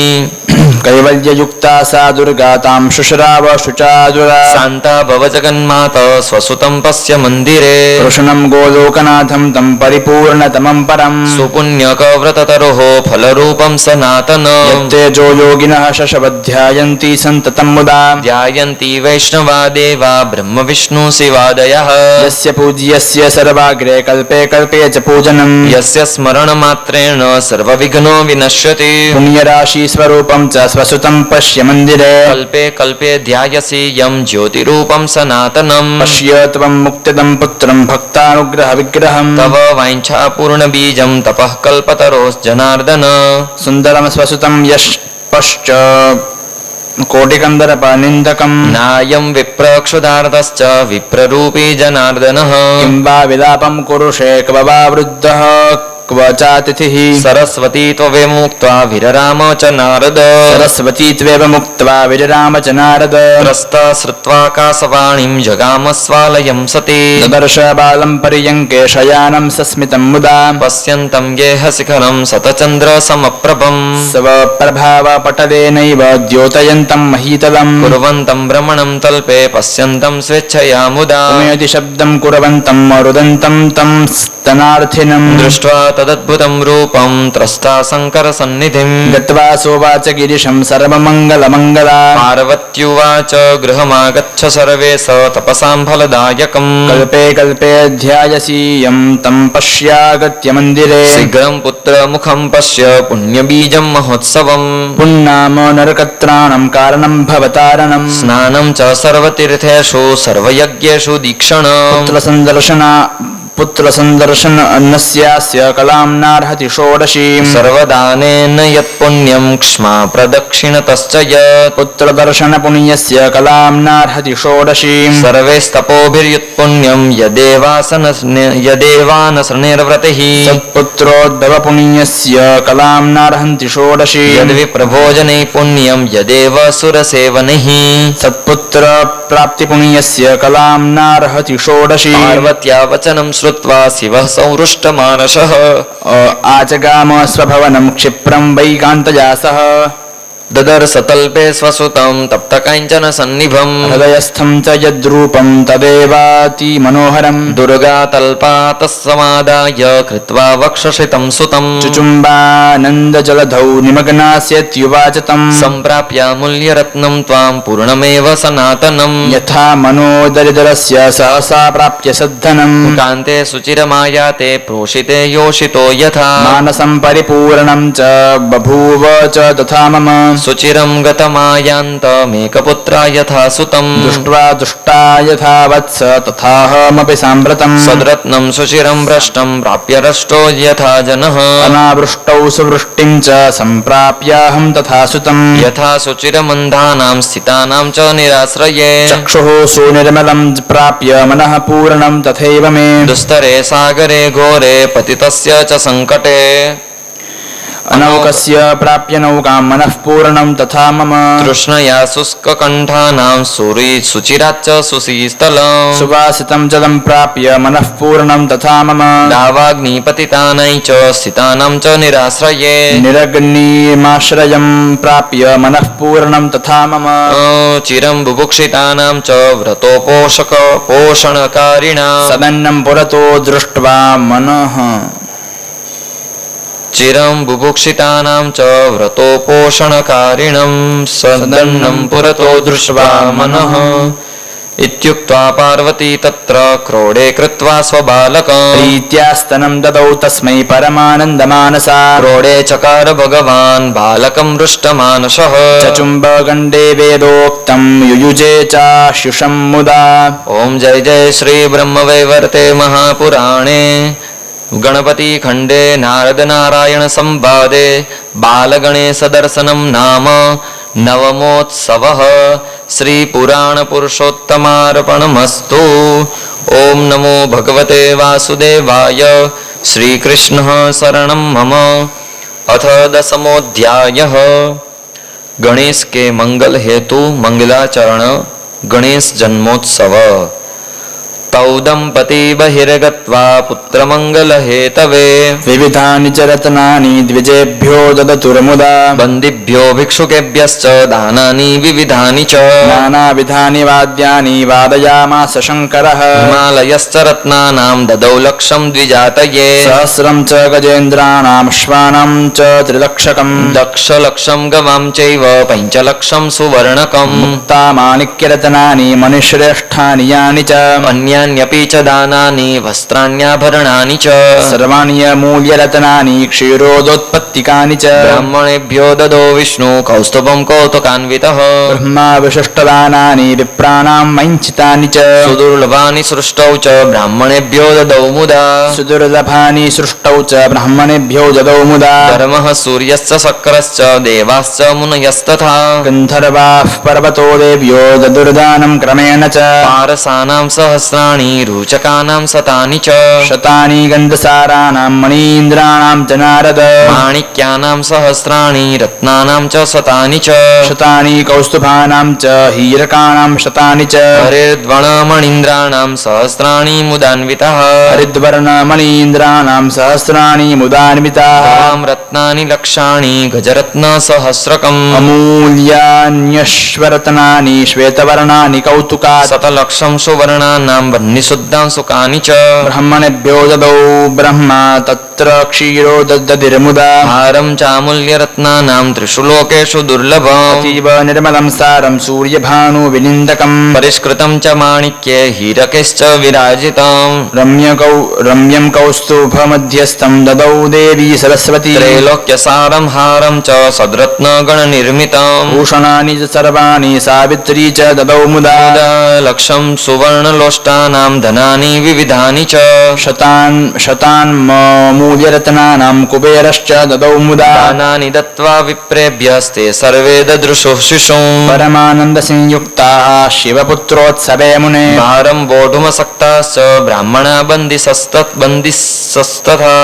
कैवल्ययुक्ता सा दुर्गा तां शुश्राव शुचादुरा शान्ता भव जगन्माता स्वसुतं पश्य मन्दिरे कृष्णं गोलोकनाथं तं परिपूर्णतमं परम् सुपुण्यकव्रततरोः फलरूपं सनातन यत्तेजो योगिनः शशवध्यायन्ति सन्ततं मुदा ध्यायन्ति वैष्णवा देवा ब्रह्म विष्णु शिवादयः यस्य पूज्यस्य सर्वाग्रे कल्पे कल्पे च पूजनम् यस्य स्मरणमात्रेण सर्वविघ्नो विनश्यति पुण्यराशि स्वरूपं च स्वसुतं पश्य मन्दिरे कल्पे कल्पे ध्यायसि यं ज्योतिरूपं सनातनम् पश्य त्वं मुक्तिदं पुत्रं भक्तानुग्रह विग्रहम् तव वाञ्छापूर्णबीजं तपः कल्पतरोश्जनार्दन सुन्दरं स्वसुतं यश पश्च कोटिकन्दरपनिन्दकम् नायं विप्रक्षुधार्तश्च विप्ररूपी जनार्दनः किं वा विलापं कुरुषे क्व वा वृद्धः क्व चातिथिः सरस्वती त्वविमुक्त्वा विरराम च नारद सरस्वती त्वेव मुक्त्वा विजराम च नारद त्रस्ता श्रुत्वाकाशवाणीं जगामस्वालयं सति ददर्श बालं पर्यङ्के शयानं सस्मितं मुदा पश्यन्तं गेहशिखरं शतचन्द्रसमप्रभम् स्वप्रभावपटलेनैव द्योतयन्तं महीतलम् कुर्वन्तं भ्रमणं तल्पे पश्यन्तं स्वेच्छया मुदा उमेति शब्दं कुर्वन्तं रुदन्तं तं स्तनार्थिनं दृष्ट्वा तदद्भुतं रूपं त्रस्ता शङ्करसन्निधिं गत्वा सोवाच गिरिशं सर्वमङ्गलमङ्गला पार्वत्युवाच गृहमागच्छ सर्वेश तपसां फलदायकम् कल्पे कल्पे ध्यायसीयं तं पश्यागत्य मन्दिरे शीघ्रं पुत्रमुखं पश्य पुण्यबीजं महोत्सवम् पुन्नाम नरकत्राणं कारणं भवतारणम् स्नानं च सर्वतीर्थेषु सर्वयज्ञेषु दीक्षणम् पुत्रसन्दर्शन अन्नस्यास्य कलां नार्हति षोडशीम् सर्वदानेन यत्पुण्यं क्ष्मा प्रदक्षिणतश्च यत् पुत्रदर्शन पुण्यस्य कलां नार्हति षोडशीम् सर्वैस्तपोभिर्युत्पुण्यं यदेवानसृणिर्व्रतिः सत्पुत्रोद्भव पुण्यस्य कलां नार्हन्ति षोडशी यद्विप्रभोजने पुण्यं यदेव सुरसेवनैः सत्पुत्र प्राप्ति पुण्यस्य कलां नार्हति षोडशी पार्वत्या वचनं श्रुत्वा शिवः संहृष्टमानसः आचगाम स्वभवनं क्षिप्रं वैकान्तया सह ददर्शतल्पे स्वसुतं तप्तकाञ्चन सन्निभम् हृदयस्थं च यद्रूपं तदेवाति मनोहरम् दुर्गातल्पा तत्समादाय कृत्वा वक्षसितं सुतं चुचुम्बानन्दजलधौ निमग्नास्यत्युवाच तम् सम्प्राप्यामूल्यरत्नं त्वां पूर्णमेव सनातनम् यथा मनोदरिद्रस्य सहसा प्राप्य सद्धनम् कान्ते सुचिरमायाते प्रोषिते योषितो यथा मानसं परिपूर्णं च बभूव च तथा मम सुचिरं गतमायान्तमेकपुत्रा यथा सुतम् दृष्ट्वा दुष्टा यथा वत्स तथाहमपि साम्प्रतम् सद्रत्नं सुचिरं भ्रष्टं प्राप्य रष्टो यथा जनः अनावृष्टौ सुवृष्टिं च सम्प्राप्याहं तथा सुतम् यथा सुचिरमन्धानां स्थितानां च निराश्रये चक्षुः सुनिर्मलं प्राप्य मनः पूर्णं तथैव मे दुस्तरे सागरे घोरे पतितस्य च सङ्कटे अनौकस्य प्राप्य नौकां मनः पूर्णं तथा मम तृष्णया शुष्ककण्ठानां सुचिराच्च सुशीतलम् सुवासितं जलं प्राप्य मनः पूर्णं तथा मम दावाग्निपतितानै च स्थितानां च निराश्रये निरग्निमाश्रयं प्राप्य मनः पूर्णं तथा मम चिरं बुभुक्षितानां च व्रतोपोषणकारिणां सदन्नं पुरतो दृष्ट्वा मनः चिरं बुभुक्षितानां च व्रतोपोषणकारिणं सदन्नं पुरतो दृष्ट्वा मनः इत्युक्त्वा पार्वती तत्र क्रोडे कृत्वा स्वबालकं प्रीत्यास्तनं ददौ तस्मै परमानन्दमानसा क्रोडे चकार भगवान् बालकं हृष्टमानसः चचुम्बगण्डे वेदोक्तं युयुजे चाशुषं मुदा ॐ जय जय श्री ब्रह्मवैवर्ते महापुराणे गणपतिखण्डे नारदनारायण संवादे बालगणेशदर्शनं नाम नवमोत्सवः श्रीपुराणपुरुषोत्तमार्पणमस्तु ॐ नमो भगवते वासुदेवाय श्रीकृष्णः शरणं मम अथ दशमोऽध्यायः गणेश के मंगल हेतु मंगलाचरण गणेश जन्मोत्सव तौ दंपती बहिर्गत्वा पुत्रमङ्गलहेतवे विविधानि च रत्नानि द्विजेभ्यो ददतुर्मुदा बन्दिभ्यो भिक्षुकेभ्यश्च दानानि विविधानि च नानाविधानि वाद्यानि वादयामास शङ्करः हिमालयश्च रत्नानां ददौ लक्षं द्विजातये सहस्रं च गजेन्द्राणां श्वानां च त्रिलक्षकम् दक्षलक्षं गवां चैव पञ्चलक्षं सुवर्णकम् मुक्तामाणिक्यरत्नानि मणिश्रेष्ठानि यानि च अन्यान्यपि च दानानि वस्त्राण्याभरणानि च सर्वाण्यमूल्यरत्नानि क्षीरोदोत्पत्तिकानि च ब्राह्मणेभ्यो ददो विष्णु कौस्तुभं कौतुकान्वितः ब्रह्मा विशिष्टदानानि विप्राणां वञ्चितानि च सुदुर्लभानि सृष्टौ च ब्राह्मणेभ्यो ददौ मुदा सुदुर्लभानि सृष्टौ च ब्राह्मणेभ्यो ददौ मुदा धर्मः सूर्यश्च शक्रश्च देवाश्च मुनयस्तथा गन्धर्वाः पर्वतो देव्यो ददुर्दानं क्रमेण च पारसानां सहस्राणि रूचकानां शतानि च शतानि गन्धसाराणां मणीन्द्राणां च नारद माणिक्यानां सहस्राणि रत्नानां च शतानि च शतानि कौस्तुभानां च हीरकाणां शतानि च हरिर्द्वणमणीन्द्राणां सहस्राणि मुदान्वितः हरिद्वर्णमणीन्द्राणां सहस्राणि मुदान्विताः तां रत्नानि लक्षाणि गजरत्नसहस्रकम् अमूल्यान्यश्वरत्नानि श्वेतवर्णानि कौतुकात् शतलक्षं सुवर्णानां वह्निशुद्धां सुखानि च ब्रह्मणेभ्यो ददौ ब्रह्मा तत्र क्षीरो दद्दधिर्मुदा हारं चामूल्यरत्नानां त्रिषु लोकेषु दुर्लभम् अतीव निर्मलं सारं सूर्यभानुविनिन्दकम् परिष्कृतं च माणिक्ये हीरकेश्च विराजितम् रम्यं कौस्तुभमध्यस्थं ददौ देवी सरस्वती त्रैलोक्यसारं हारं च सद्रत्नगणनिर्मितम् भूषणानि च सर्वाणि सावित्री च ददौ मुदा लक्षं सुवर्णलोष्टानां धनानि विविधानि च शतान् मूल्यरत्नानां कुबेरश्च ददौ मुदा दानानि दत्त्वा विप्रेभ्यस्ते सर्वे ददृशुः शिशुम् परमानन्दसंयुक्ताः शिवपुत्रोत्सवे मुने भारं वोढुमसक्ताश्च ब्राह्मणा बन्दिसस्तथा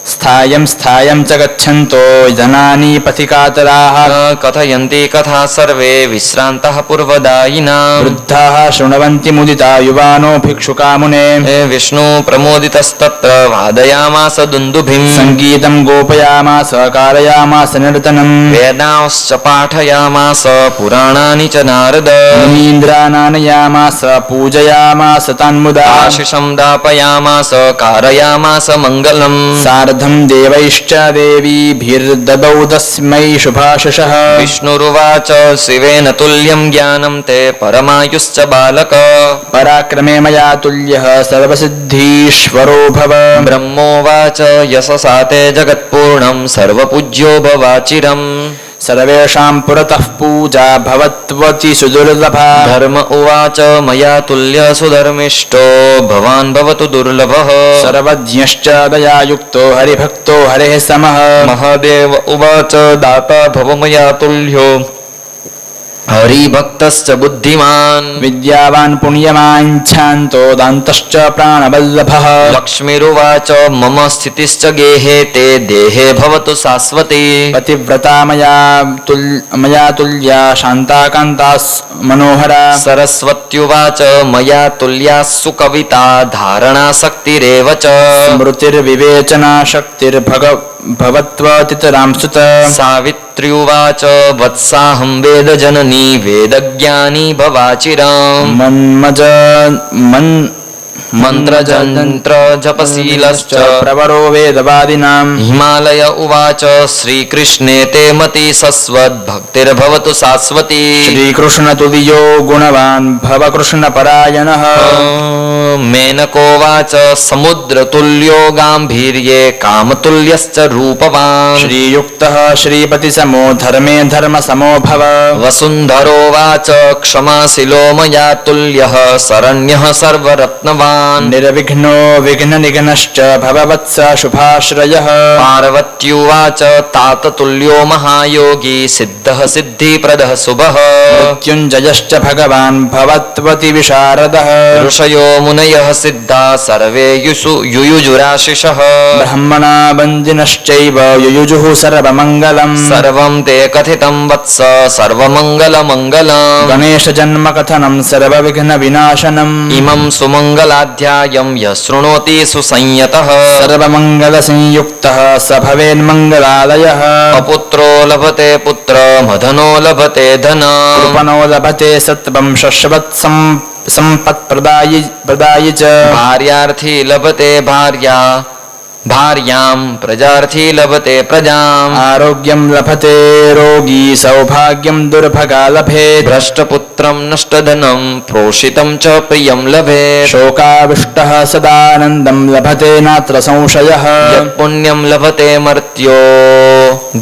स्थायं स्थायं च गच्छन्तो जनानि पथिकातराः कथयन्ति कथा सर्वे विश्रान्तः पूर्वदायिना वृद्धाः शृण्वन्ति मुदिता युवानो भिक्षुकामुने विष्णु प्रमोदितस्तत्र वादयामास दुन्दुभिं सङ्गीतं गोपयामास कारयामास नर्तनं वेदांश्च पाठयामास पुराणानि च नारद मुनीन्द्रानानयामास पूजयामास तन्मुदा आशिषं दापयामास कारयामास मङ्गलम् सार्धं देवैश्च देवीभिर्ददौ तस्मै शुभाशिषः विष्णुरुवाच शिवेन तुल्यं ज्ञानं ते परमायुश्च बालक पराक्रमे मया तुल्यः सर्वसिद्धीश्वरो भव ब्रह्मोवाच यशसा ते जगत्पूर्णं सर्वपूज्यो भवाचिरम् सर्वेषां पुरतः पूजा भवत्वति सुदुर्लभा धर्म उवाच मया तुल्य सुधर्मिष्ठो भवान् भवतु दुर्लभः सर्वज्ञश्च दयायुक्तो हरिभक्तो हरेः समः महादेव उवाच दाता भव मया तुल्यो हरिभक्तश्च बुद्धिमान् विद्यावान् पुण्यवाञ्छान्तो दान्तश्च प्राणवल्लभः लक्ष्मीरुवाच मम स्थितिश्च गेहे ते देहे भवतु शाश्वती पतिव्रता मया तुल्या शान्ताकान्ता मनोहरा सरस्वत्युवाच मया तुल्या सुकविता धारणाशक्तिरेव च स्मृतिर्विवेचना शक्तिर्भवत्वतितरां सुत सावित्र्युवाच वत्साहं वेदजननी वेदज्ञानी भवाचिराम् मन्त्रजन्त्र जपशीलश्च प्रवरो वेदवादिनां हिमालय उवाच श्रीकृष्णे ते मति सस्वद्भक्तिर्भवतु शाश्वती श्रीकृष्णतुल्यो गुणवान् भव कृष्णपरायणः मेनकोवाच समुद्रतुल्यो गाम्भीर्ये कामतुल्यश्च रूपवान् श्रीयुक्तः श्रीपतिसमो धर्मे धर्मसमो भव वसुन्धरोवाच क्षमाशिलो मया तुल्यः शरण्यः सर्वरत्नवान् निर्विघ्नो विघ्ननिघ्नश्च भववत्स शुभाश्रयः पार्वत्युवाच ताततुल्यो महायोगी सिद्धः सिद्धिप्रदः शुभः मृत्युञ्जयश्च भगवान् भवत्वति विशारदः ऋषयो मुनयः सिद्धा सर्वे युयुजुराशिषः ब्रह्मणा वन्दिनश्चैव युयुजुः सर्वमङ्गलम् सर्वं ते कथितं वत्स सर्वमङ्गलमङ्गलम् गणेशजन्मकथनं सर्वविघ्नविनाशनम् इमं सुमङ्गलाध्यायं यः शृणोति सुसंयतः सर्वमङ्गलसंयुक्तः स भवेन्मङ्गलालयः अपुत्रो लभते पुत्र मधनो लभते धन कृपणो लभते सत्त्वं शश्वत् सम्पत्प्रदायि च भार्यार्थी लभते भार्यां प्रजार्थी लभते प्रजाम् आरोग्यं लभते रोगी सौभाग्यं दुर्भगा लभेत् भ्रष्टपुत्रं नष्टधनं प्रोषितं च प्रियं लभेत् शोकाविष्टः सदानन्दं लभते नात्र संशयः यत्पुण्यं लभते मर्त्यो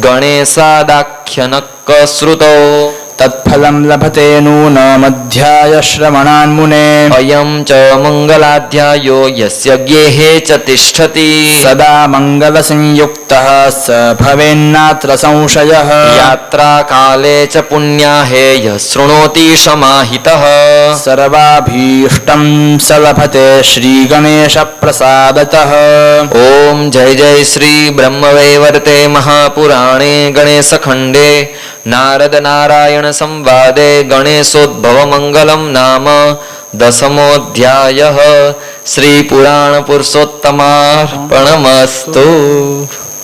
गणेशादाख्यनकश्रुतौ तत्फलं लभते नूनमध्याय श्रवणान्मुने अयं च मङ्गलाध्यायो यस्य गेहे च तिष्ठति सदा मङ्गलसंयुक्तः स भवेन्नात्र संशयः यात्राकाले च पुण्याहे यः शृणोति समाहितः सर्वाभीष्टं स लभते श्रीगणेशप्रसादतः ॐ जय जय श्री ब्रह्मवैवर्ते महापुराणे गणेशखण्डे नारद नारायण संवादे गणेशोद्भवमङ्गलं नाम 10मोऽध्यायः। श्रीपुराणपुरुषोत्तमार्पणमस्तु।